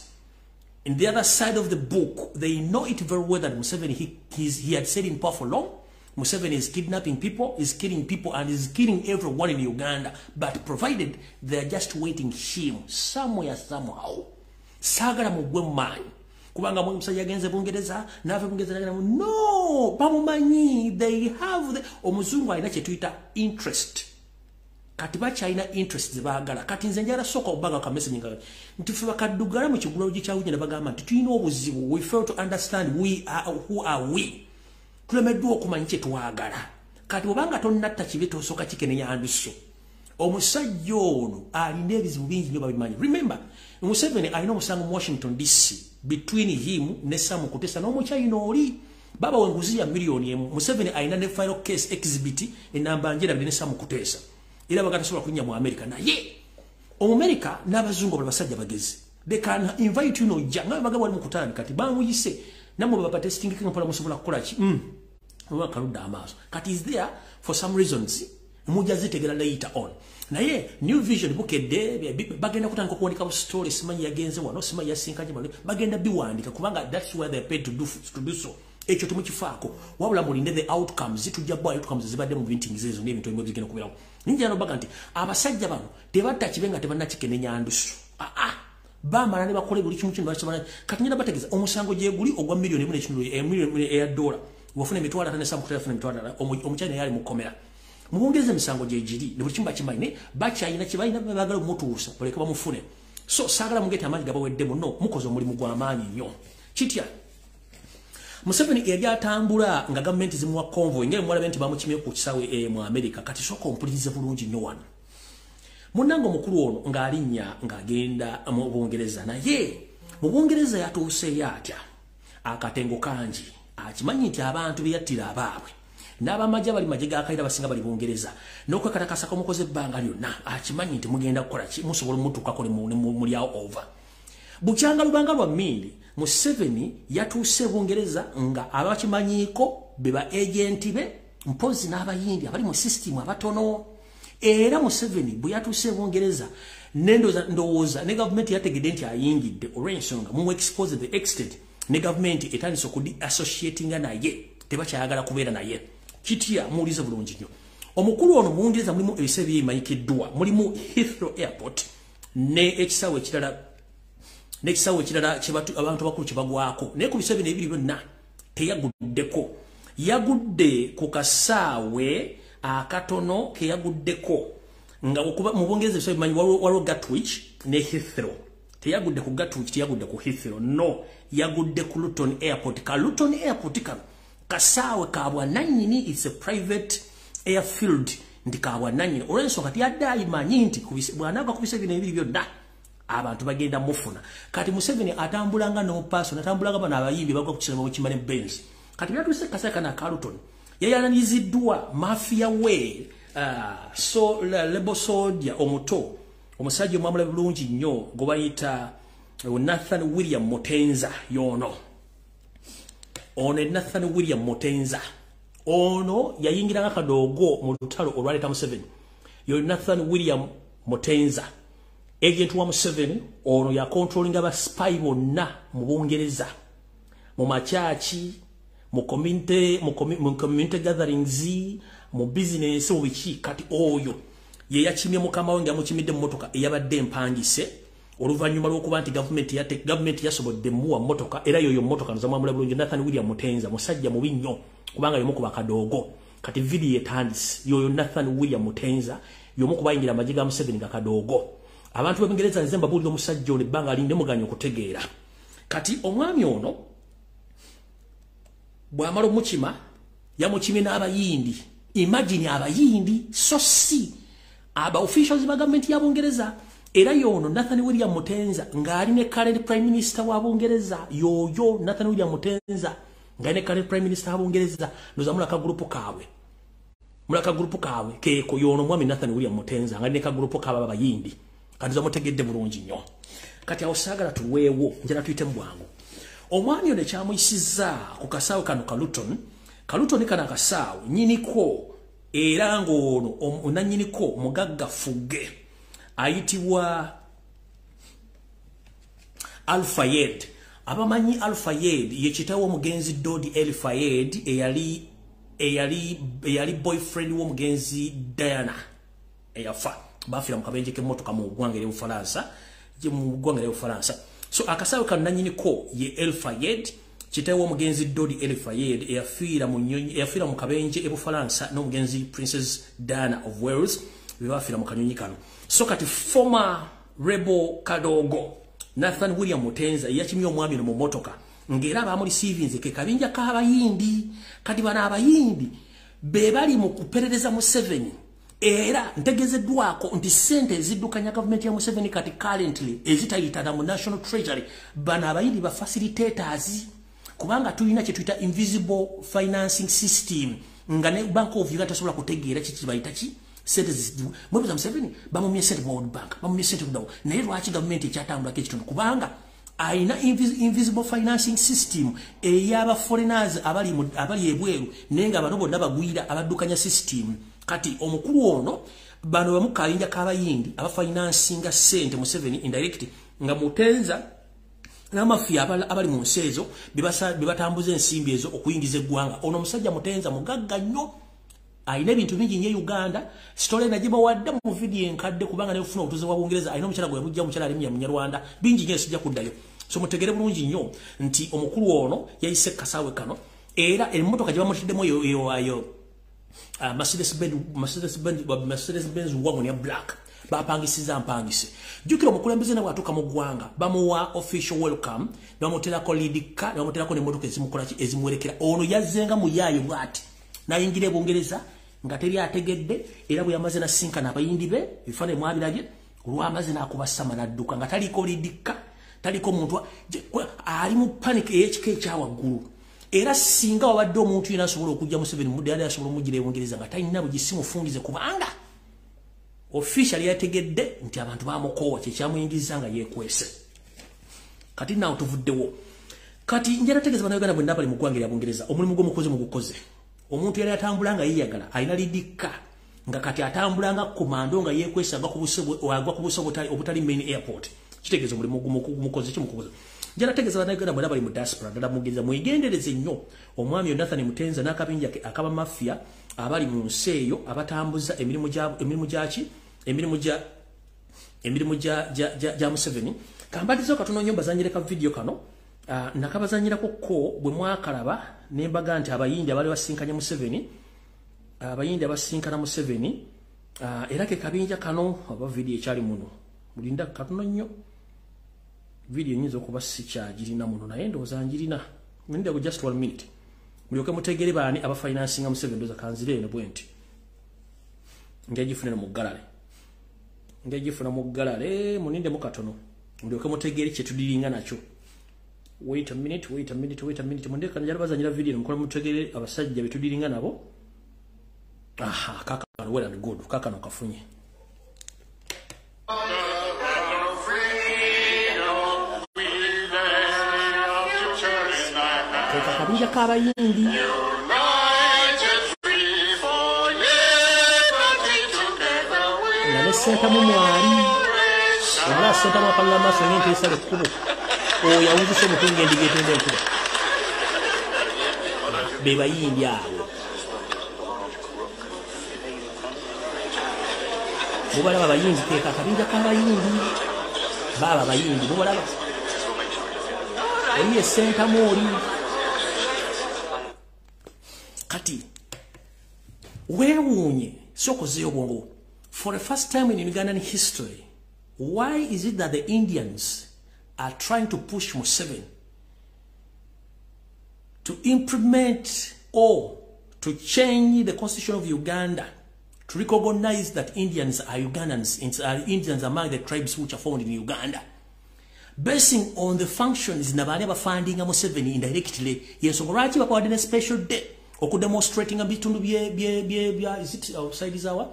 in the other side of the book, they know it very well that Museveni, he had stayed in power for long. Museveni is kidnapping people, is killing people, and is killing everyone in Uganda. But provided they are just waiting him somewhere, somehow. Sagara mugwe mmanyi. Kubanga mwe musajja agenze Bungereza, nave Bungereza no, bamumanyi, they have the omuzungu alina kye tuyita interest. Kati bakyalina interest zebagala kati nze njala soka obanga ka message nga nti fe bakaddugala mu kigulawo gikyawunya ne bagamba nti tulina obuzibu we fail to understand who are we tulemeddwa okumanya kye twagala kati obanga tonnatta kibe tosooka kikenenya anduso omusajja ono alina ebizibu bingi nnyo babimanyi. Remember Museveni alina omusango mu Washington DC between him ne Sam Kutesa n'omukyayina oli baba wenguzi ya milioni emu. Museveni alina ne final case exhibit enamba njera ne Sam Kutesa era bagatasobola kunya mu America naye America n'abazungu basajja bagezi they can invite you no janga bagaba wali mukutana kati bamuyise namwe baba testing kinga musobola kukola ki wakaruda amaso kati is there for some reasons mujaze tegera later on naye New Vision bukedde bagenda kutandika kuwandika ku story simanyi yagenze wano simanyi yasinkanye bano bagenda biwandika kubanga that's where they paid to do so ekyo tumukifaako wabula mulinde the outcomes tujja bwa outcomes zibadde mu meeting zezo n'ebintu ebyo bigenda kubirawo ninja no baga nti abasajja bano tebatta kibenga tebanna kikenenya andusu bamala ne bakole buli kimu kino bakimala kati nyina bategeza omusango gye guli ogwa milioni emu n'ekitundu milioni ya dollar wafuna emitwalo atano Sam Kutesa emitwalo omukyayina yali mukomera muwongeze misango gye giri ne buli kimu bakimanyi bakyayina kibayina bagala omutuusa baleke bamufune so sagala mugete amaanyi gabawedde muno mukoze omulimu gw'amaanyi nnyo kitya Museveni yali atambula nga government zimuwa convoy ngere mwala benti bamukimye ku kisawe mu America kati soko mpulirize bulungi nnyo wano munango mukulu ono ng'alinnya ng'agenda mu Bungereza naye mu Bungereza yatuuse yatya akatengo kangi akimanyi nti abantu beyattira abaabwe n'abamajja bali majje gakaira basinga bali Bungereza n'okwekatakasa komukoze ebbanga lyonna akimanyi nti mugenda kukola ki musobola mutukako muli awo over bukyanga lubanga lwa mmindi Museveni yatuuse Bungereza nga abakimanyiko beba agenti be mpozi n'abayindi abali mu system abatono era Museveni bwe yatuuse Bungereza ndowooza ne government yategedde nti ayingidde olw'ensonga mu expose the extent ne government etandise okudi associatinga naye tebakyayagala kubeera naye kitya muwulize bulungi nnyo omukulu ono mu Bungereza mulimu ebise bimanyikiddwa mulimu Heathrow Airport ne ekisawe ekirala kyebatu abantu bakulu kyebagwako naye ku bise bino ebiri byonna teyaguddeko yagudde ku kasaawe akatono ke yaguddeko nga okuba mu Bungereza ebise bimanyi waliwo Gatwick ne Heathrow teyagudde ku Gatwick teyagudde ku Heathrow no yagudde ku Luton Airport ka Luton Airport kano kasaawe kabwa nanyini it's a private airfield ndi kabwa nanyini olw'ensonga tiyadde imanyi nti bw'anaava ku bise bino ebiri byonna abantu bagenda mufuna kati Museveni atambulanga no paso natambulanga bana abayimbi bagwa ku kisema mu kimane Benz kati byatuse kasaka na Carlton yayananiziddwa mafia we so lebo soldier omuto omusajja omwamula bulungi nnyo gobayita Nathan William Motenza yono ono Nathan William Motenza ono yayingira akadogo mu lutalo olwaleta Museveni yo Nathan William Motenza agent wa Museveni ono ya controlling aba spy bonna mu Bungereza mu machachi mu community gatherings mu business mu biki kati oyo ye yakimye mukama wange amukimidde mu motoka eyabadde empangise oluvanyuma lw'okuba nti government yasobodde muwa motoka era yoyo motoka nzamwamula bulungi Nathan William Motenza musajja mubi nnyo kubanga yomu kuba kadogo kati video etandise yoyo Nathan William Motenza yomu kubayingira amajiga Museveni nga kadogo abantu b'Ebungereza nzemba bulira omusajja ono ebbanga alinde muganyo okutegeera kati omwami ono bw'amala omukima yamukimye n'abayindi imagine abayindi so si aba officials ba government ya Bungereza era yono Nathan William Motenza ng'ali ne current prime minister wa Bungereza yoyo Nathan William Motenza ng'ali ne current prime minister wa Bungereza noza mulaka grupu kawe keko yono mwami Nathan William Motenza ng'ali ne ka grupu kawe abayindi kanza mutegedde bulungi nnyo kati awosagala tuweewo njala tuyite mu bwangu omwami ono kyamuyisiza ku kasaawe kano Luton kana kasaawe nyiniko era ngono onanyiniko mugagga Fugge ayitibwa Al-Fayed abamanyi Al-Fayed ye kitawo mugenzi Dodi El-Fayed eyali boyfriend wo mugenzi Diana eyafa bafira mu kabenje ke motoka mu gwangere Ufaransa so akasawe kananyiniko ye El-Fayed kitawo mugenzi Dodi El-Fayed eyafira mu kabenje Ufaransa no mugenzi Princess Diana of Wales bibafira mu kanyonyi kano so kati former rebel kadogo Nathan William Motenza yakimye omwami no mu motoka ngera ba muri civils ke kabinja ka abayindi kati bana abayindi bebali mu kuperereza Museveni era ntegezeddwako nti sente eziddukanya government ya Museveni kati currently ezitayitana mu National Treasury bano abayindi ba facilitators kubanga tulina kye tuyita invisible financing system nga ne Bank of Uganda tasobola kutegeera kiki bayita ki sente zizidu mwebuza Museveni bamumye sente mu World Bank bamumye sente kudawo naye lwaki government ekyatambula kekitundu kubanga aina invisible financing system eyaba foreigners abali ebweru nenga bano bonna bagwira abaddukanya system kati omukulu ono bano bamukayinja kabayindi aba financinga sente Museveni indirect nga mutenza na mafia abali mu nsezo bibatambuza ensimbi ezo okuyingiza eggwanga ono musajja mutenza mugagga nnyo aina ebintu bingi nnyo Uganda story najiba wadde mu video enkadde kubanga ne ufuna otuze wa Bungereza aina omukyala gwe mujja omukyala ali mu Nyarwanda bingi nnyo sijja kuddayo so mutegere bulungi nnyo nti omukulu ono yayise kasawe kano era emmotoka gye bamutiddemu yo Mercedes Benz wagon ya black bapangisiza mpangise jukira omukulembeze na watuka mu ggwanga bamuwa official welcome bamuterako lidika bamuterako ne motoka ezimukola ezimwerekera ono yazzenga mu yayo bwati nayingire Bungereza nga teri ategedde era bwe yamaze na sinkana abayindi be bifane mwabirage olwamaze nakubasama nadduka nga taliko lidika taliko muntu ali mu panic HK cha waggulu era singa wabadde omuntu yina asobola okujja Museveni mudde ali asobola omugire Bungereza nga talina bugisimu fungize kubanga officially yategedde nti abantu bamukowa kye kyamuyingiza nga yekwese kati nawo tuvuddewo kati njera tegeza bana Uganda bwe ndabali mu ggwanga lya Bungereza omulimu gw'omukozi mu gukoze omuntu yali atambulanga yiyagala alina lidika nga kati atambulanga komando nga yekwese agwa ku buso obutali main airport kitegeeza omulimu gw'omukozi kimukoze njera tegeza bana Uganda bwe ndabali mu diaspora ndala mugeza mwegendereze nnyo omwami Jonathan Mutenza n'akabinja ke akaba mafia abali mu nseeyo abatambuza emirimu gya Museveni kambatizo katono nyumba zanyireka video kano nakabazanyirako ko bwe mwakalaba nembaga nti abayindi abali basinkanya Museveni abayindi abasinkana Museveni era ke kabinja kano aba video ekyali muno mulinda katono nnyo video nyizo kuba sikyagirina muno naye ndowooza njirina mulinda ku just 1 minute mulyoke mutegere baani aba financing Museveni ndoza kanzire eno bwenti ngejifuna mu galale muninde mukatono mulyoke mutegere kye tudiringa nakyo wait a minute mundeka njala bazanyira video mukola mutegere abasajja betudiringa nabo aha kaka well and good kaka nokafunye kabinja kabayindi nane senta mu mwali wala senta mapalla maso ngente isale kubo oyawuzise omutunga endiga etenda enkuba be bayindi abo mubalaba bayindi teeka kabinja kabayindi baba bayindi mubalaba oliye senta moli kati wewunye sokozeyo bongo for the first time in Ugandan history why is it that the Indians are trying to push Museveni to implement or to change the constitution of Uganda to recognize that Indians are Ugandans, Indians among the tribes which are found in Uganda, basing on the functions nabane funding Museveni indirectly. Yes, lwaki bakwade a special day okudemonstrating bitundu bye is it outside is our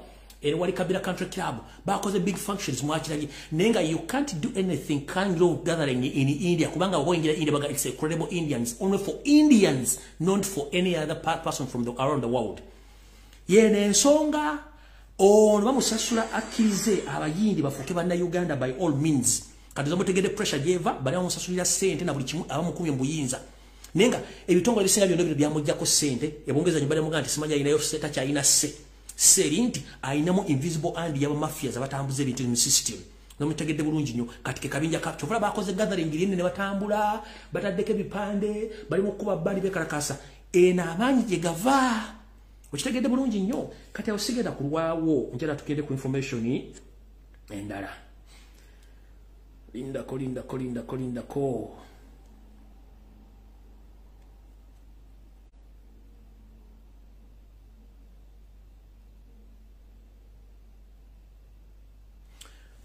wali Kabila Country Club bakoze big functions mwakiragi nenga you can't do anything kind of gathering in India kubanga boingira India baga it's a credible Indians only for Indians not for any other person from around the world yene ensonga ono bamusasula akize abayindi bafuke bana Uganda by all means kati zamutegede pressure jeva bali bamusasulira sente na buli kimu abamukumye mbuyinza nenga ebitongole bisinga byonna byamujjako sente ebongeza nyibale muganti simanya inayo seta cha ina serinti ainamu invisible and yaba mafias abatambuze ebintu mu system nomutegedde bulungi nnyo katike kabinja ka chovola bakoze gathering line ne batambula bataddeke bipande bali mu kuba bali bekarakasa ena amanyi je gava ukitegedde bulungi nnyo kati osigenda kulwawo njala tukende ku information endala linda ko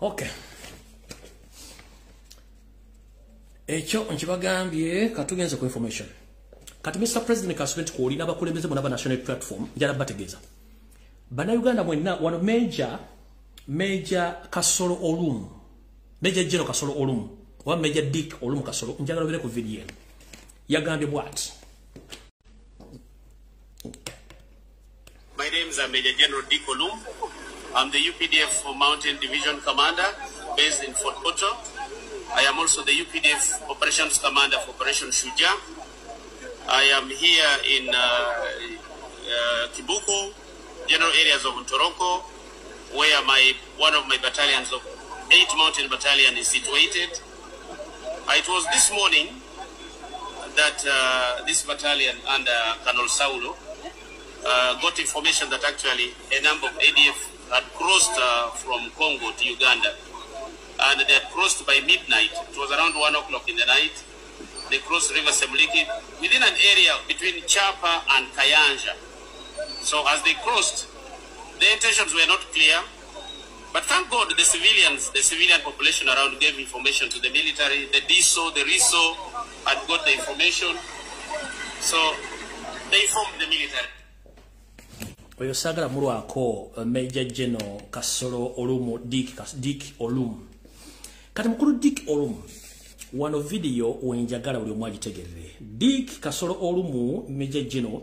Okay. Ekyo nkibagambye katugenze ku information. Kati Mr. President Kasubenti ko olina bakulembeze mu national platform njala bategeza. Bana Uganda mwenna one Major Kasolo Olum. Major General Kasolo Olum. Wa Major Dick Olum Kasolo njagala bere ku video. Yagambye bwat. My name is Major General Dick Olum. I'm the UPDF Mountain Division Commander based in Fort Portal. I am also the UPDF Operations Commander for Operation Shuja. I am here in Kibuku, general areas of Ntoroko, where one of my battalions of 8 Mountain Battalion is situated. It was this morning that this battalion under Colonel Saulo got information that actually a number of ADF had crossed from Congo to Uganda, and they had crossed by midnight. It was around 1 o'clock in the night. They crossed River Semliki within an area between Chapa and Kayanja. So as they crossed, the intentions were not clear, but thank God the civilian population around gave information to the military. The DSO, the RISO had got the information, so they informed the military. Oyo sagala mulwako Major General Kasolo Olumu Dick Olum. Kati mukulu Dick Olum wano video wenjagala uli omwagitegerere. Dick Kasolo Olumu Major General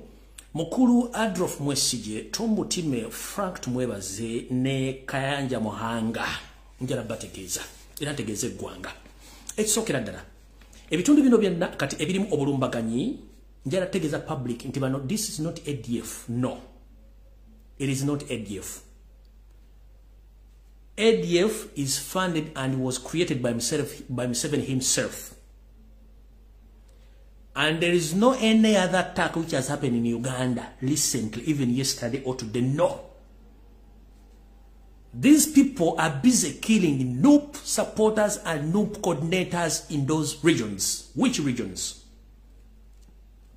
mukulu Adolf Mwesige Tomutime Frank Tumwebaze ne Kayanja Muhanga njala bategeza era tegeze eggwanga ekisokera ddala ebitundu bino byonna kati ebirimu obulumbaganyi njala tegeza public nti bano this is not ADF. No, it is not ADF. ADF is funded and was created by Museveni himself. And there is no any other attack which has happened in Uganda recently, even yesterday or today. No. These people are busy killing NUP supporters and NUP coordinators in those regions. Which regions?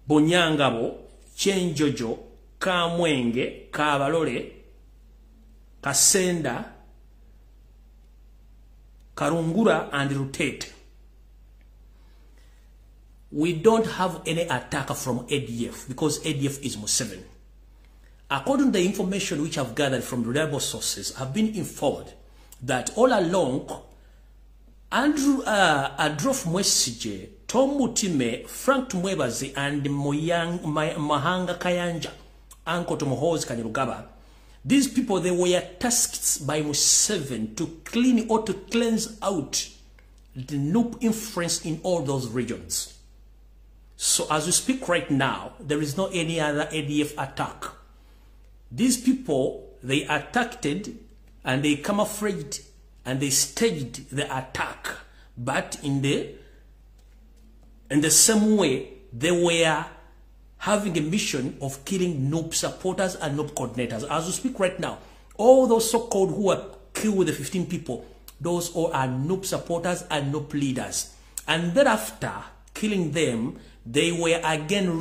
Bonyangabo, Chenjojo, Kamwenge, Kabalole, Kasenda, Karungura, and Rutate. We don't have any attack from ADF because ADF is Museveni. According to the information which I've gathered from reliable sources, I've been informed that all along, Adolf Mwesige, Tom Mutime, Frank Tumwebaze, and Mahanga Kayanja, Uncle Tomohozi Kanyarugaba, these people, they were tasked by Museveni to clean or to cleanse out the NUP influence in all those regions. So as we speak right now, there is no any other ADF attack. These people, they attacked and they camouflaged and they staged the attack. But in the same way, they were having a mission of killing NUP supporters and NUP coordinators. As we speak right now, all those so-called who were killed with the 15 people, those all are NUP supporters and NUP leaders. And thereafter, killing them, they were again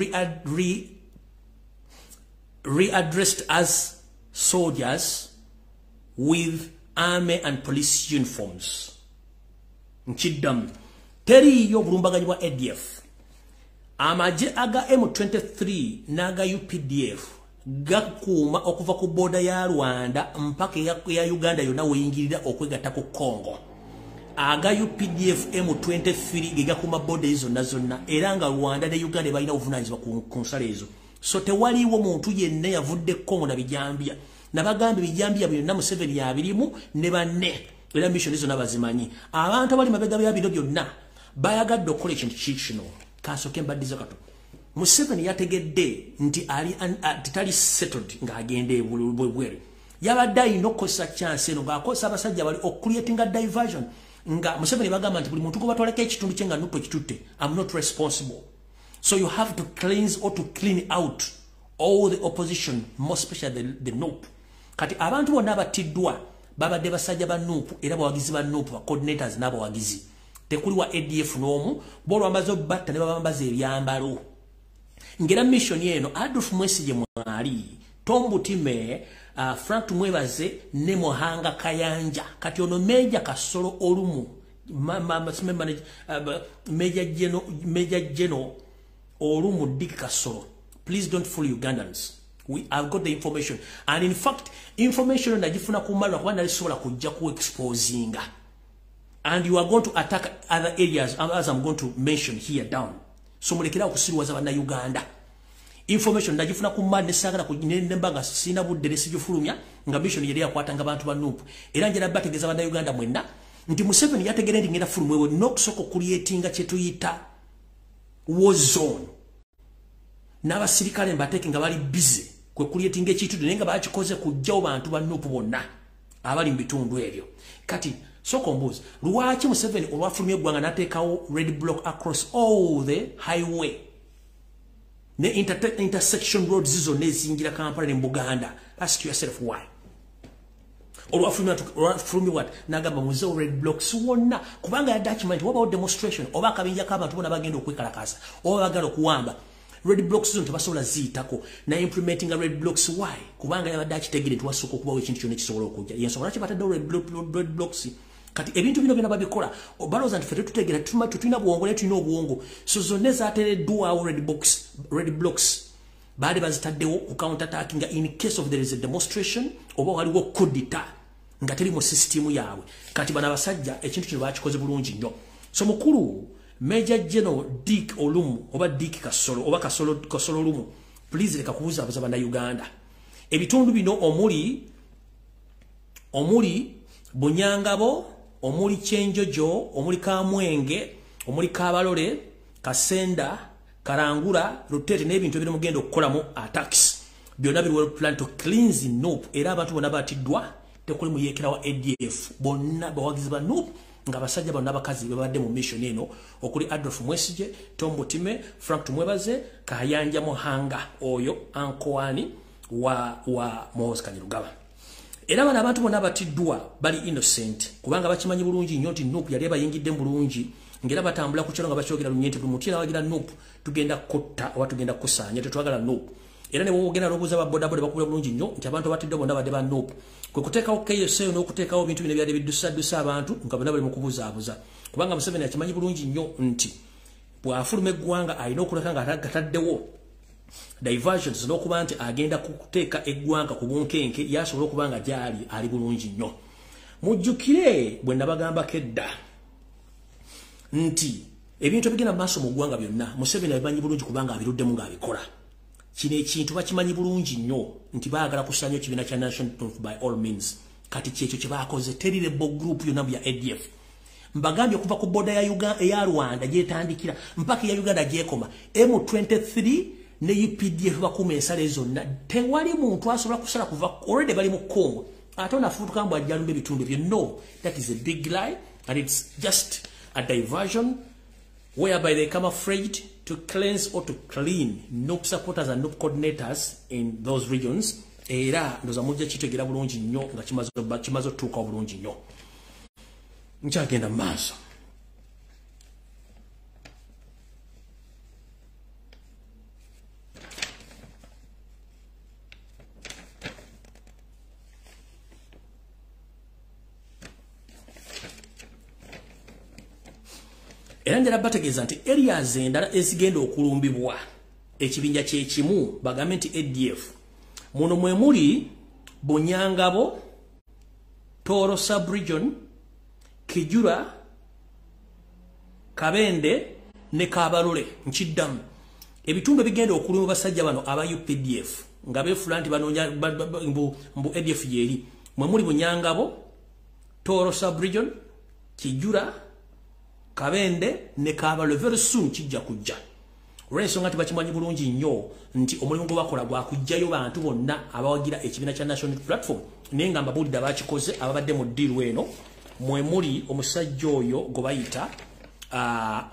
readdressed as soldiers with army and police uniforms. Nchidam. Teri yo bulumbaganyi wa ADF. Amaje aga M23 naga UPDF gakuma okuva ku boda ya Rwanda mpaka ya Uganda yona weyingirira okwegata ku Congo. Aga UPDF M23 gigakuma boda izo nazonna eranga Rwanda ne Uganda balina obuvunanyizibwa ku nsala ezo. So tewaliwo muntu yenna yavudde Congo na bijambia nabagambe bijambia byonna Museveni yabirimu ne banne era mission izo nabazimanyi abantu abali mabega bya bino byonna bayagadde okukola ekintu kino kasoke mbaddiza kato Museveni yategedde nti ali tali settled ng'agende bwebwere yabadde alina okukosa chance eno ng'akosa abasajja bali creating a diversion nga Museveni bagamba nti buli muntu gwe batwalako ekitundu kye nga nupo ekitutte. I'm not responsible. So you have to cleanse or to clean out all the opposition, more especially the NUP. Kati abantu bonna abatiddwa babadde basajja ba NUP era bawagizi ba NUP, coordinators n'abawagizi. Tekuli wa ADF n'omu bolo ambazo batta ne babambaza ebyambalo. Ngera mission yeno Adolf Mwesige mwali Tom Mutime Frank Tumwebaze ne Mohanga Kayanja kati ono Major Kasolo Olumu Major General Olumu Dick Kasolo. Please don't fool Ugandans. I've got the information, and in fact information najifuna kumala kwanda lisobola kujja ku exposing, and you are going to attack other areas as I'm going to mention here down. So mulekera okusirwaza bana Uganda. Information najifuna kumala nesagala kunyembanga sina budde sijufulumya nga mission yeri yakwatanga abantu ba Nuupu era njera bategeza bana Uganda mwenda nti Museveni yategere ndingera fulumwe nokusoko creating chetuyita war zone. N'abasirikale mbateke nga bali busy kwe creating ekitundu nenga bakikoze kujjawo bantu ba Nuupu bonna abali mbitundu ebyo. Kati soko mbuzi lwaki Museveni olwafulumye eggwanga nateekawo red block across all the highway ne intersection roads zonna ezingira Kampala ne Buganda? Ask yourself why. Olwafulumye what nagamba muzeewo red blocks wonna kubanga yadachment waba demonstration oba akabinja k'abantu bonna bagenda okwekalakasa oba bagala okuwamba red blocks zonto basobola ziyitako na implementing a red blocks. Why? Kubanga yabadde akitegere tuwasooka okubawo ekintu kyonna kisobola okujja yensobola kibataddewo red blocks. Kati ebintu bino byonna babikola balowooza nti ffe tutegeera tulina buwongo naye tulina obuwongo, so zonna ezateereddwawo red blocks baali bazitaddewo ku counter attacking in case of there is a demonstration oba waliwo kudita nga teri mu system yaabwe. Kati bana basajja ekintu kino bakikoze bulungi nnyo. So mukulu Major General Dick Olumu oba Dick Kasolo oba Kasolo Olumu, please leka kubuza abaza bana Uganda. Ebitundu bino omuli Bunyangabo, omuli Kyenjojo, omuli Kamwenge, omuli Kabalole, Kasenda, Karangura, Rutete n'ebintu ebiri mugenda okukolamu attacks. Byonna biri well plan to cleanse Nuupu era abantu bonna batiddwa tekuli muyeekera wa ADF bonna bawagizi ba Nuupu nga basajja bonna bakazi babadde mu mission eno okuli Adolf Mwesije, Tom Butime, Frank Tumwebaze, Kayanja Mohanga oyo Ankoani wa Moses Kanyarugaba. Era bana abantu bonna batiddwa bali innocent kubanga bakimanyi bulungi nnyo nti Nuupu yali bayingidde bulungi ngera batambula ku kiro nga bakyogera lunyente bumutina wagira Nuupu tugenda kotta oba tugenda kusanya tetwagala Nuupu. Era ne bwogenda lobuza ba boda bakubula bulungi nnyo nti abantu batiddwa bonna badde ba Nuupu kwe kuteekawo KSA n'okuteekawo ebintu bino byali biddusaddusa abantu nga bonna bali mu kubuzaabuza kubanga Museveni akimanyi bulungi nnyo nti bw'afuluma eggwanga alina okuleka nga gataddewo diversions n'okuba nti agenda kuteeka eggwanga ku bunkenke yasobola okuba nga gyali ali bulungi nnyo. Mujjukire bwe nabagambako edda nti ebintu ebigenda maaso mu ggwanga byonna Museveni abimanyi bulungi kubanga abiruddemu ng'abikola. Kino ekintu bakimanyi bulungi nnyo nti baagala kusanya ekibiina kya National by all means. Kati kyekyo kye baakoze teri rebel group yonna ya ADF. Mbagambye okuva ku boda eya Rwanda gyetandikira mpaka ya Uganda gyekoma M23 ne UPDF bakuuma ensala zonna tewali muntu asobola kusala kuva already bali mu Congo ate onafuutuka mbu ajja lumba ebitundu bye. No, that is a big lie and it's just a diversion whereby they come afraid to cleanse or to clean Nuupu supporters and Nuupu coordinators in those regions. Era ndoza mujja kitegera bulungi nnyo nga kimaze otuuka bulungi nnyo. Nkyagenda maaso. Era njala bategeeza nti areas endala ezigenda okulumbibwa ekibinja kyekimu bagambe nti ADF muno mwe muli Bunyangabo, Toro Sub-Region, Kijura, Kabende ne Kabalole nkiddamu. Ebitundu bigenda okulumbibwa basajja bano aba UPDF nga beefula nti banoonya mbu ADF yeri. Mwe muli Bunyangabo, Toro Sub-Region, Kijura, Kabende ne Kabalole. Very soon kijja kujja. Olw'ensonga nti bakimanyi bulungi nnyo nti omulimu gwe bakola gwa kuggyayo bantu bonna abawagira ekibiina kya National Platform naye nga mbabuulidde abakikoze ababadde mu ddiiru eno mwe muli omusajja oyo gwe bayita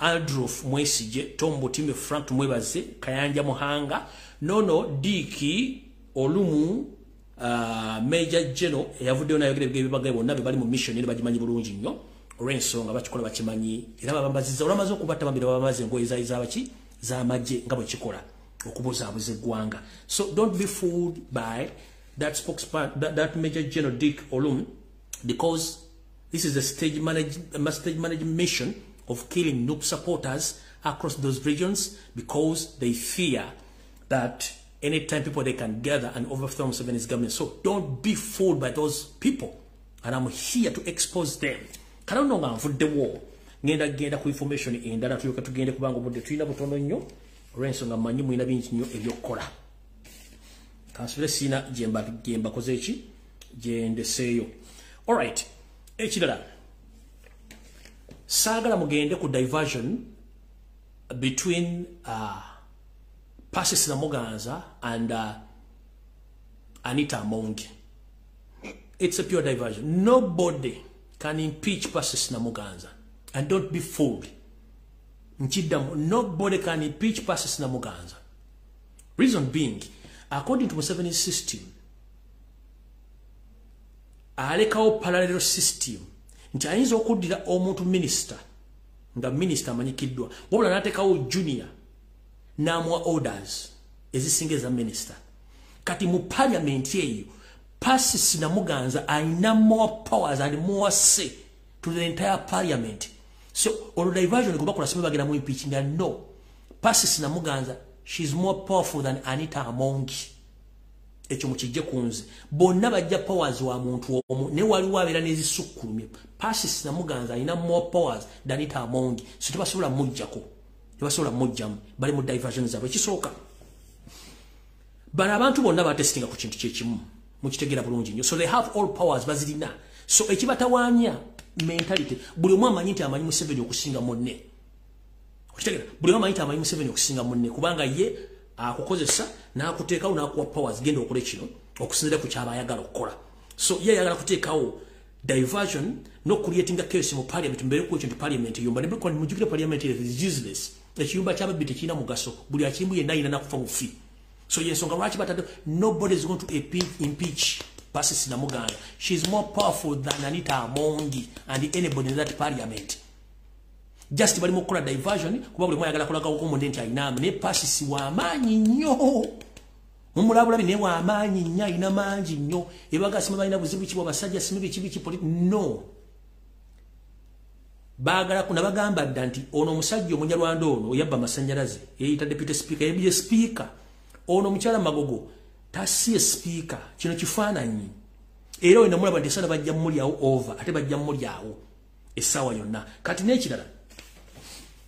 Adolf Mwesije, Tom Butime, Frank Tumwebaze, Kayanja Mohanga, Nono Dick Olumu, Major General eyavuddeyo nayogera ebigambo bonna be bali mu mission eno bagimanyi bulungi nnyo olw'ensonga bakikola bakimanyi era babambaziza olwamaze okubatta bambira babamaze engoye zaabaki z'amagye nga bwe kikola okubuzaabuza eggwanga. So don't be fooled by that spokesperson, that Major General Dick Olum, because this is a stage management mission of killing NUP supporters across those regions, because they fear that anytime people they can gather and overthrow Museveni's government. So don't be fooled by those people. And I'm here to expose them. Kanononga for the war. Ngenda ku information endala tuyoka tugende kubanga budde tulina butono nnyo olw'ensonga manyi mwina bingi nnyo ebyokukola. Kansule sina jemba koze eki gyendeseeyo. Alright, ekirala saagala mugende ku diversion between Persis Namuganza and Anita Amongi. It's a pure diversion. Nobody can impeach Persis Namuganza. And don't be fooled. Nobody can impeach Persis Namuganza. Reason being, according to Museveni's system, alekawo parallel system. Nti ayinza okuddira omuntu minister, nga minister amanyikiddwa, wabula n'ateekawo junior, n'amuwa orders ezisinga eza minister. Kati mu parliament eyo, Persis Namuganza ayina more powers and more say to the entire parliament. So, all diversion go back to the bagenda mu impeaching, and no, Persis Namuganza, she's more powerful than Anita Amongi. Echo mukijje kunze. Bonna bajja powers wa muntu omu ne wali wabera n'ezisukkulumye. Persis Namuganza ayina more powers than Anita Amongi. So tebasobola mujjako. Tebasobola mujjamu. Bali mu diversion zaabwe. Ekisooka. Bano abantu bonna batestinga ku kintu kyekimu. Mukitegeera bulungi nnyo. So they have all powers bazirina. So ekibatawaanya mentality. Buli omu amanyi nti amanyi Museveni okusinga munne. Okitegeera. Buli omu amanyi nti amanyi Museveni okusinga munne kubanga ye akukozesa n'akuteekawo n'akuwa powers genda okole kino okusinziira ku kyaba ayagala okukola. So ye ayagala kuteekawo diversion no creating chaos mu parliament mbere ku ekyo nti parliament yomba ne biko mujukire parliament is useless. Ekiyumba ky'ababbi tekirina mugaso. Buli akimbu yenna ayina nakufa mufi. So yensonga lwaki batadde nobody is going to impeach Persis Namuganza. She's more powerful than Anita Amongi and anybody in that parliament. Just bali mukola diversion kuba buli mwayagala kulaga ko mundenti ayinama ne Persis wa maanyi nnyo. Mumulabulabi ne wa maanyi nnyo ina mangi nnyo. Ebaga sima balina buzibu ki bwabasajja sima biki politi. No. Bagala kuna bagamba ddanti ono musajja omunyalwanda ono yabba masanyalaze yeyita deputy speaker yebye speaker ono mukyala Magogo tasiye speaker kino kifaananyi era wena mulaba nti sana bajja mulyawo over ate bajja mulyawo essaawa yonna kati n'ekirala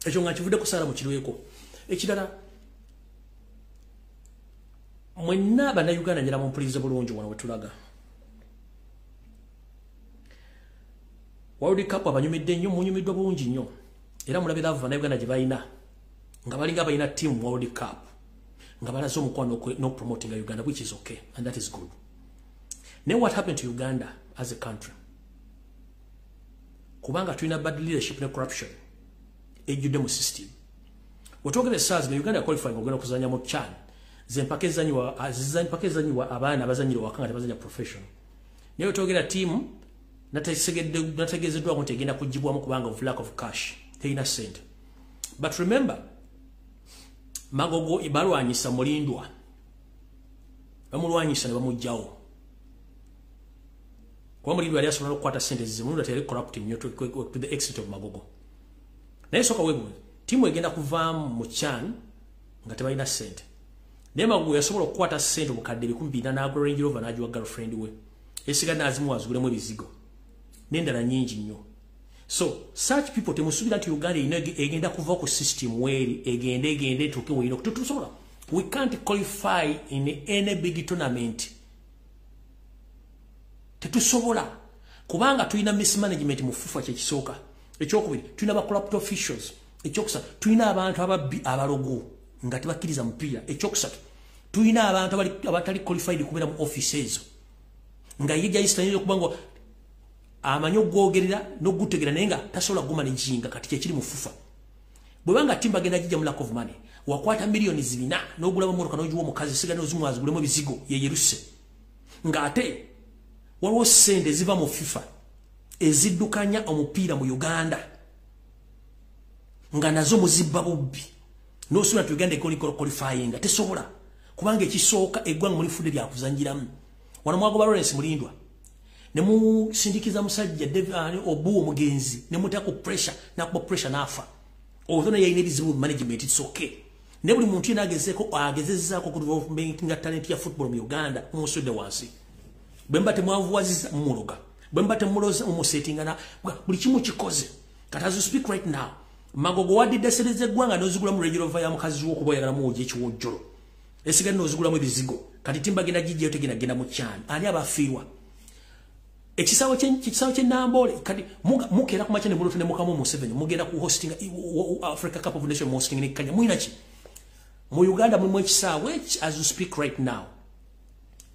ekyo nga kivudde kusala mu kirweko ekirala mwenna bannayuganda njala mumpuliriza bulungi wano wetulaga World Cup abanyumidde nnyo munyumiddwa bulungi nnyo era mulabira ava bannayuganda gye balina nga balinga balina team World Cup nga balaze omukwano no promoting Uganda, which is okay and that is good. Now what happened to Uganda as a country? Kubanga tulina bad leadership and corruption ejjudde mu system. We're talking about SARS, Uganda qualifying ogenda kuzanya mu CHAN. Zempake zanyiwa abaana abazanyira wakanga tebazanya professional. Naye twogera team nategezeddwa nti egenda kugibwamu kubanga of lack of cash. Teyina sente. But remember, Magogo ibalwanyisa mulindwa. Bamulwanyisa ne bamujjawo. Kwa mulindwa yali asobola okukwata sente zimulindwa teyali corrupting nnyo to the extent of Magogo. Naye soka webuuza, timu egenda kuvaamu mu CHAN nga tebalina sente. Naye Magogo yasobola okukwata sente obukadde 200 n'agula Range Rover n'agiwa girlfriend we. Esiga n'azimu azigulemu ebizigo. N'endala nnyingi nnyo. So, such people temusubira nti Uganda egenda kuva ku system weri egende tuke wino tutusobola. We can't qualify in any big tournament. Tetusobola kubanga tulina mismanagement mu FIFA kye kisooka. Ekyokubiri tulina ba corrupt officials. Ekyokusatu tulina abantu ababbi abalogo nga tebakkiriza mupiira. Ekyokusatu tulina abantu abatali qualified kubeera mu offices. Nga yijja istanyo kubanga amanyo gwogerera no gutegera nenga tasola guma njinga kati kyekiri mu FIFA. Bwebanga timba genda jija mu lack of money wakwata milioni 4 no gula bamotoka no juwo mukazi sigano zimwazi gulemo bizigo ye yeruse. Nga ate waliwo sente ziva mu FIFA eziddukanya omupiira mu Uganda nga nazo muzibba bubbi no sura Uganda qualifying tesobola kubanga ekisooka eggwanga muri fude lya kuzanjiramu wana mwagoba Lawrence Mulindwa ne musindikiza musajja David Obu omugenzi ne mutako pressure nafa although yayine bizibu management it's okay ne buli muntu yena agezezzaako ku development nga talent ya football mu Uganda musudde wansi bemba temwavuwaziza mumuloga bemba temuloza umusettinga na buli kimu kikoze kati as you speak right now Magogo wadde sereze gwanga nozigula mu Range Rover ya mukazi wo kuboyagala mu oje kiwojjolo esiga nozigula mu bizigo kati timba genda jijje yotegena genda mu cyane ani abafiirwa ekisawo kye Nambole kati mukera ku machane mulofu ne mukamu mu 7 mugenda ku hosting Africa Cup of Nations hosting ne Kenya muina ki mu Uganda mu ekisawo as you speak right now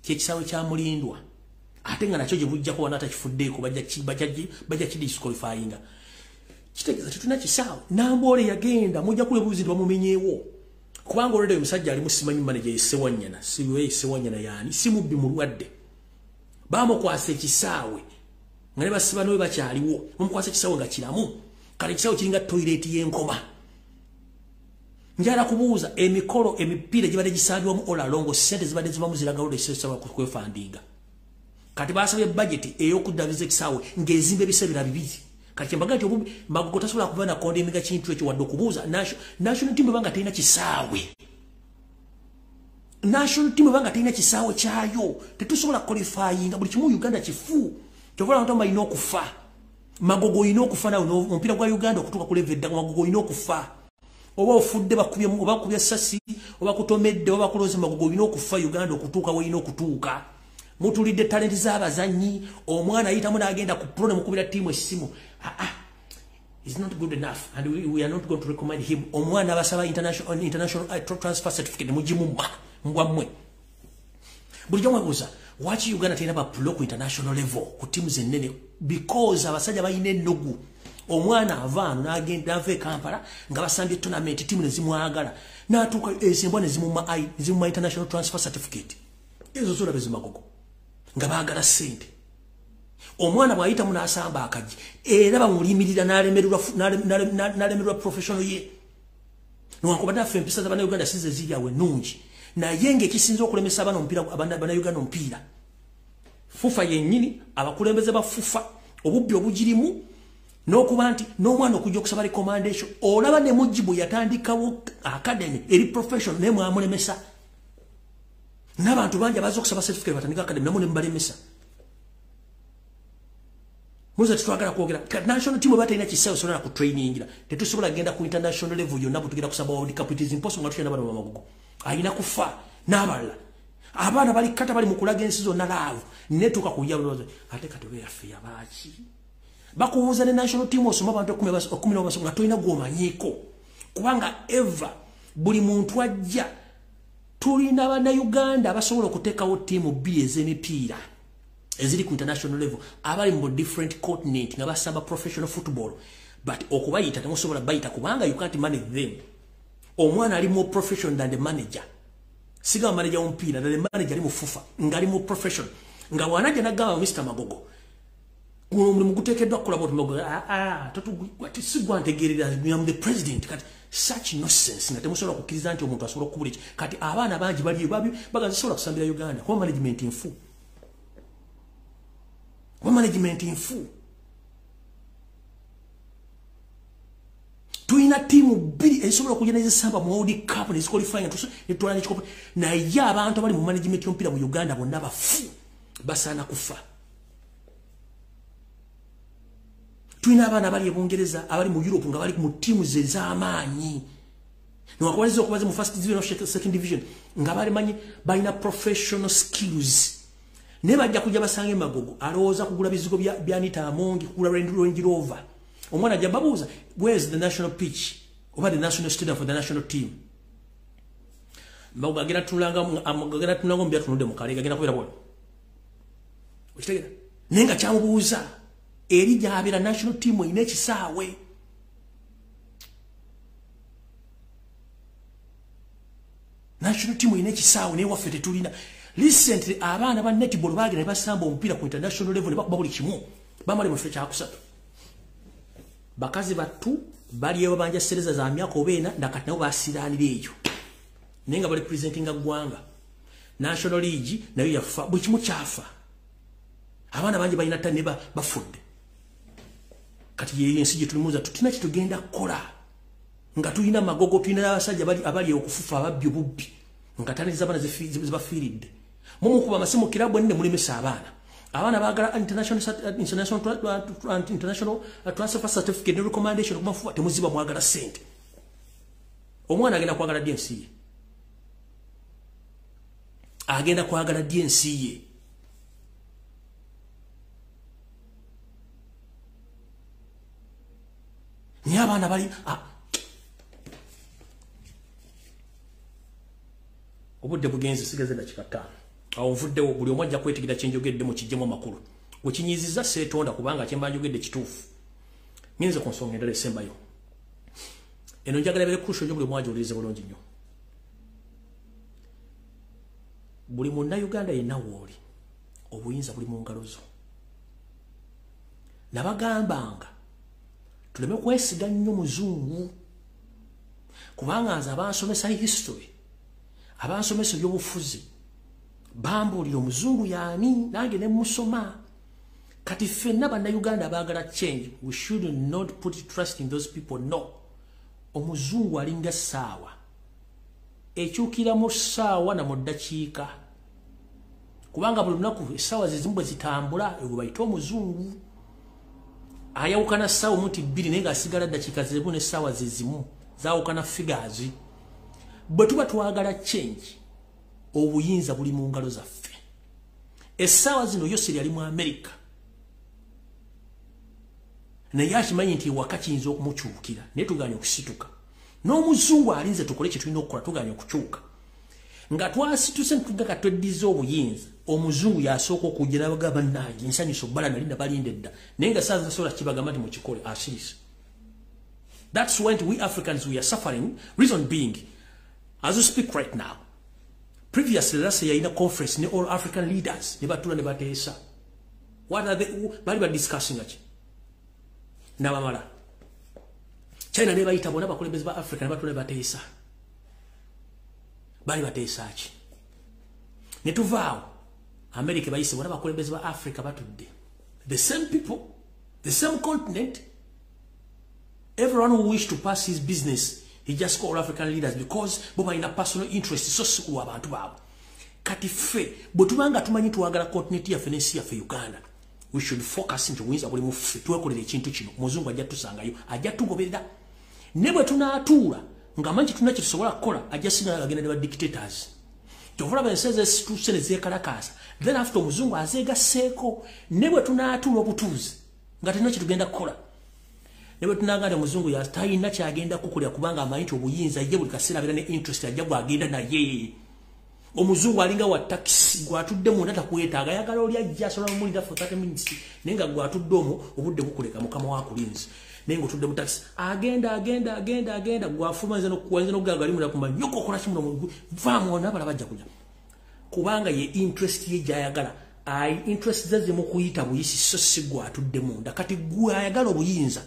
kisawo kya Mulindwa ate nga nakyo gye bujja ko wanata kifuddeeko bajja ki disqualifying kitegeza tutuna kisawo Nambole yagenda mujja kule buzidwa mumenyeewo kubanga already omusajja ali musimanyi manager Sewanyana siwe Sewanyana yani simubbi mulwadde bamukwasa ekisawe ngale basiba nowe bakyaliwo bamukwasa ekisawe nga kiramu kale ekisawe kiringa toilet y'enkoma njala kubuuza emikolo emipiira gibadde gisaalibwamu all along sente zibadde zibamu ziragalo lesesawa kwefandinga kati basabye budget ey'okuddabiza ekisawe ng'ezimba ebisebera bibiri kati mbaga nti obubi Magogo tasobola kuba na kondemiga kintu ekyo wadde okubuuza national team banga terina kisawe national team banga terina kisawe kyayo tetusobola qualifying buli kimu Uganda kifu kyovola abantu bayina okufa Magogo ino okufa nawe omupiira gwa Uganda okutuuka ku level eddaga Magogo ino okufa oba ofudde bakubya sasi oba kutomedde oba kuloze Magogo ino okufa Uganda okutuuka we ino okutuuka mutulidde talent z'abazanyi omwana ayitamu n'agenda ku pro ne mukubira tiimu essimu is not good enough and we are not going to recommend him omwana abasaba international transfer certificate mujimumba mbwamwe bulijjo mwebuuza waki Uganda terina baplo ku international level ku tiimu zennene because abasajja bayina ennugu omwana avaano n'agenda ava e Kampala nga basambye tournament tiimu ne zimwagala n'atuuka ezimbwa ne zimuma international transfer certificate ezo zolabe zimagogo nga baagala ssente omwana bw'ayitamu n'asamba akaji era bamulimirira n'alemererwa professional ye newankubadde affe empisa z'Abannayuganda size ziryawe ennungi naye ng'ekisinza okulemesa Abannayuganda omupiira FUFA yennyini abakulembeze ba FUFA obubbi obugirimu n'okuba nti n'omwana okujja okusaba recommendation olaba ne Mujibu yatandikawo academy eri professional naye mwamulemesa n'abantu bangi abaza okusaba certificate batandika academy namwe ne mubalemesa muze tutwagala kwogera national team batalina kisawo sobola ku trainingira tetusobola genda ku international level yonna butugenda kusaba World Cup it is impossible nga tukyenda bano Magogo ayina kufa n'abalala abaana bali kata bali mu kulaga ensi zonna laavu netuuka kuyabula ate kati obe yaffe yabaaki bakubuuza ne national team osoma abantu 10 nga tolina gw'omanyiiko kubanga eva buli muntu ajja tulina Abannayuganda abasobola okuteekawo tiimu bbiri ez'emipiira eziri ku international level abali mu different continent nga basamba professional football but okubayita temusobola bayita kubanga you can't manage them omwana ali more professional than the manager siga manager omupiira than the manager ali mu FUFA nga ali mu professional nga wanaja nagamba Mr. Magogo mulimu guteekeddwa kukola boti Magogo totusigwa ntegeerera I'm the president kati such nonsense nga temusobola kukkiriza nti omuntu asobola okukubula eki kati abaana bangi bali bagazisobola kusambira Uganda kuba management nfu management nfu tuina timu bbiri ezisobola okugenda ezisamba mu World Cup neziqualifying netwala nekikopo naye abantu abali mu management y'omupiira mu Uganda bonna bafu basaana kufa tuina abaana abali ebungereza abali mu Europe nga bali mu tiimu ze z'amaanyi niwakubaziza okubaze mu first division of second division nga bali manyi balina professional skills ne bajja kujja basange Magogo alowooza kugula bizigo bya Anita Amongi kugula Range Rover omwana ajja babuuza where's the national pitch oba the national stadium for the national team Magogo agenda tulanga mu byatunudde mu kalega agenda kubeera bwona okitegera naye nga kyamubuuza eri gy'abeera national team erina ekisaawe national team erina ekisaawe naye waffe tetulina recently abaana ba netball bagenda ne basamba omupiira ku international level ne bakuba buli kimu bamale mu kifo kyakusatu bakazi battu bali babanja sereza za myaka obeena nakati nabo basiraanira eyo naye nga bali presentinga ggwanga National League nayo yafa bwe kimu kyafa abaana bangi balina ttane bafudde kati ye ensi gye tulimuza tutina kitugenda kukola nga tulina magogo tulina abasajja abali okufufa ababbi obubbi nga ttane z'abaana zibafiiridde mumukuba amasimu kirabu enne mulimesa abaana baagala international transfer certificate ne recommendation okumafufa temuziba mwagala ssente omwana agenda kwagala ddi ensi ye agenda kwagala ddi ensi ye ni abaana bali obudde bugenze sigeze dakika 5 awo nvuddewo buli omu ajja kwetigira kyenjogedde mu kijjemu amakulu wekinyiziza seetonda kubanga kyembanjogedde kituufu ngenze ku nsonga endala esembayo eno njagala bere kurusho buli omu agiwulirize bulungi nnyo buli munnayuganda yenna wooli obuyinza buli mu ngalo zo nabagambanga tuleme kwesiga nnyo muzungu kubanga nze abansomesa history abansomesa ebyobufuzi bambuulira omuzungu yaani nange ne musoma kati ffenna bannayuganda abaagala change we should not put trust in those people no omuzungu alinga ssaawa ekyukira mu ssaawa na mu ddakiika kubanga buli lunaku essaawa zezimu bwe zitambula ebwe bayita omuzungu ayawukana ssaawa omuti 2 naye ng'asigala ddakiika zezimu n'essaawa zezimu zaawukana figures bwe tuba twagala change obuyinza buli mu ngalo zaffe essaawa zino yoseri ali mu America naye akimanyi nti ewaka kiyinza okumukyukira naye tuganya okusituka n'omuzungu alinze tukole kye tulina okukola tuganya okukyuka nga twasituse ntugaka tweddiza obuyinza omuzungu yasooka okujja n'abagamba bannange nsanyusa obbala nali nabalinda edda naye nga saa zinasobola kibagamba nti mukikole asirisa that's when we Africans we are suffering reason being as we speak right now previously last year in a conference ne all African leaders ne batula ne bateesa what are they bali discussing ati nabamala China ne bayita bona bakulembeze ba Africa ne batula ne bateesa bali bateesa ki ne tuvaawo America bayise bona bakulembeze ba Africa batudde the same people the same continent everyone who wish to pass his business he just called African leaders because boba ina personal interest so siku abantu babo kati fe botubanga tumanyi tuwagala continent ya fenesi ya fe Uganda we should focus into wins abuli mufe tuwekolera ekintu kino muzungu ajja tusangayo ajja tugoberera nebwe tunaatuula ngamanyi tunachi tusobola kukola ajja sinala agenda ne ba dictators tovula benseze situsene zekalakasa then after muzungu azega seko nebwe tunaatuula obutuuzi nga tunachi tugenda kukola nebwe tunaganda muzungu ya tayina kyagenda kukolera kubanga amanyi obuyinza ye buli kaseera abera ne interest ajja gwagenda naye omuzungu alinga wa taxi gwatudde mu ndata kwetaaga yagala oli ajja asobola mulira for 30 minutes nenga gwatudde omo obudde bukuleka mukama wa kulinzi nenga otudde mu taxi agenda gwafumanza n'okuwanza n'okugagali mula kumanya nyoko okola kimuno mu vaamu nabala bajja kuja kubanga ye interest ye gyayagala ai interest ze mu kuyita buyisi so si gwatudde munda kati gwayagala obuyinza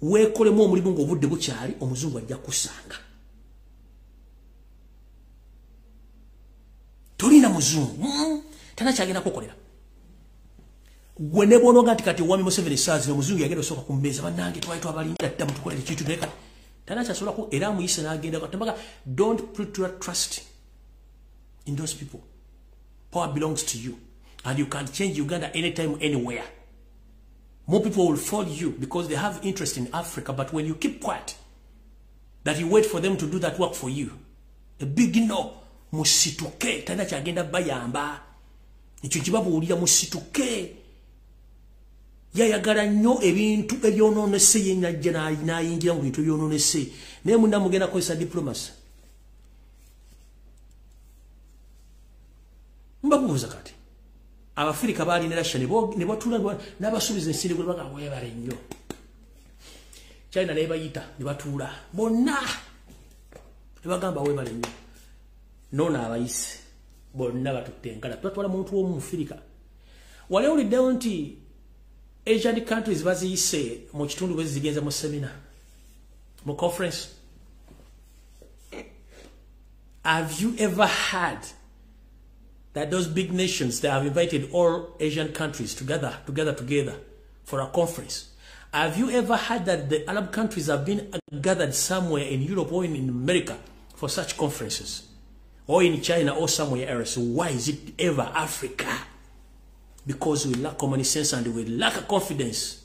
wekolemu omulimu ng'obudde bukyali omuzungu ajja kusanga tolina muzungu tana kyagenda kukolera gwe ne bwonoga nti kati wami Museveni saazi omuzungu yagenda osooka ku mmeeza bannange twali twabalinda dda mutukolere ekintu naye kati tana kyasobola ku era muyise n'agenda katambaga don't put your trust in those people power belongs to you and you can change Uganda anytime anywhere. More people will follow you because they have interest in Africa, but when you keep quiet, that you wait for them to do that work for you, a big no, musituke, tana kyagenda bayamba, ekyo kibabuulira musituke, yayagala nnyo ebintu ebyonoonese ye najja n'ayingira mu bintu ebyonoonese, naye munna mugenda kukozesa diplomacy. Mbabuuza kati. Abafirika bali ne Russia ne batula n'abasuubiza ensiri gwe baga webale nnyo China ne bayita ne batula bonna ne bagamba webale nnyo nona abayise bonna batutenkala twatwala muntu w'omu Afrika wale uliddewo nti Asian countries baziyise mu kitundu bwe zigenza mu seminar mu conference. Have you ever had that those big nations, they have invited all Asian countries together for a conference. Have you ever heard that the Arab countries have been gathered somewhere in Europe or in America for such conferences? Or in China or somewhere else? Why is it ever Africa? Because we lack common sense and we lack confidence.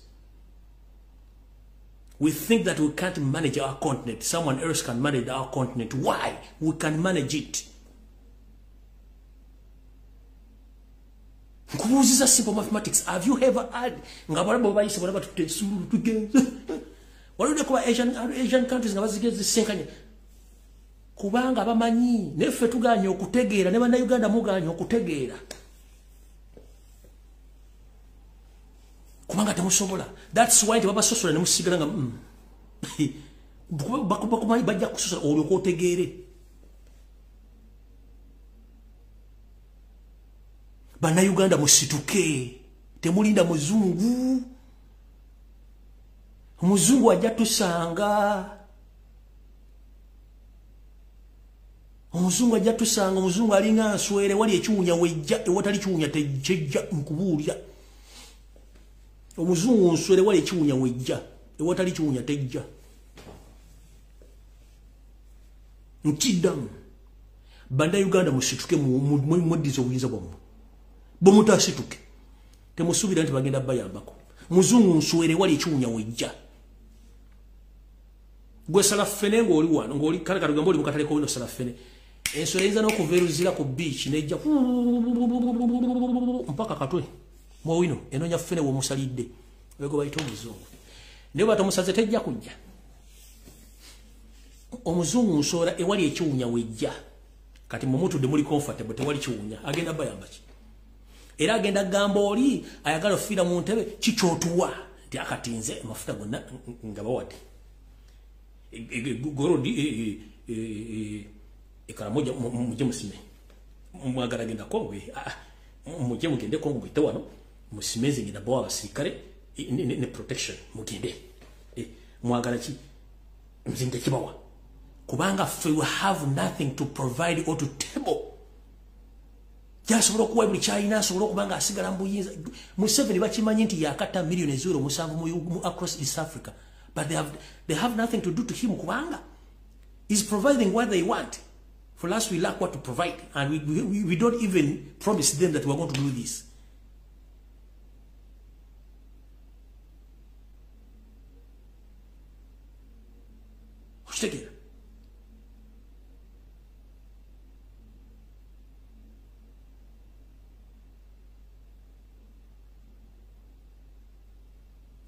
We think that we can't manage our continent. Someone else can manage our continent. Why? We can manage it. This is a simple mathematics. Have you ever heard? What do they call Asian countries? Kubanga bamanyi nefe tuganya okutegeera ne bana Uganda muganya okutegeera. Kubanga temusobola. That's why baba sosola ne musigala nga bakumanyi bajja kusosola olwo kotegeere. Bana Uganda musituke, temulinda muzungu. Muzungu ajja tusanga. Omuzungu ajja tusanga, omuzungu alinga nswere wali ekiwunya wejja ewatali kiwunya tejja nkubuulya. Omuzungu nswere wali ekiwunya wejja ewatali kiwunya tejja. Nkiddamu. Banda Uganda musituke muddiza obuyinza bwammwe. Bomutasituke. Temusuubira nti bagenda bayambako. Muzungu nswere wali ekiwunya wejja. Gwe salafene ng'oli wano ng'oli kale kaluga ng'oli mukatale ko wino salafene. Enswere yinza n'okuveeruzira ku beach nejja mpaka katwe mu wino enonya ffene w'omusalidde. Wego bayita omuzungu. Ne batamusaze tejja kujja. Omuzungu nswera ewali ekiwunya wejja. Kati mu mutudde muli comfortable tewali kiwunya. Agenda bayamba ki? Era agenda gamba oli ayagala ofira mu ntebe kikyotuwa nti akatinze amafuta gonna nga bawadde. Gorodi ekara moja muje musime mwagala genda Kongo muje mugende Kongo bite wano musimeze ngenda bawa abasirikare ne protection mugende mwagala ki mzinge kibawa kubanga we have nothing to provide or to table. Jasobola okuwa buli China asobola okubanga asigala mbuyinza Museveni bakimanyi nti yakata million ezuro musanvu across East Africa. But they have nothing to do to him. Kubanga is providing what they want. For us, we lack what to provide, and we don't even promise them that we are going to do this. Take it.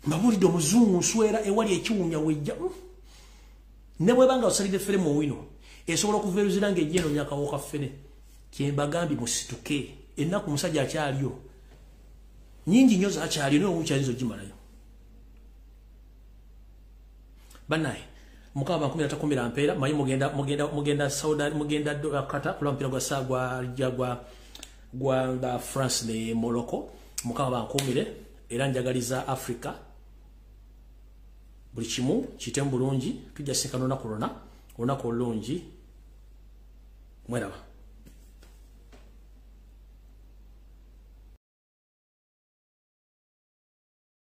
Mabulidde omuzungu nswera ewali ekiwunya wejja. Ne bwebanga osalidde ffere mu wino esobola okuveeruzira ng'ejja enonya akawuka ffene. Kyembagambye musituke. Ennaku musajja akyaliyo. Nyingi nnyo zaakyaliyo naye omukyalizo gimalayo. Bannaye mukaba 13 mpeera manyi mugenda Saudi mugenda Qatar kula mpira gwa France ne Morocco. Mukaba 10 era njagaliza Africa buli kimu kitembu bulungi tujja sekano na corona onako olungi mweraba.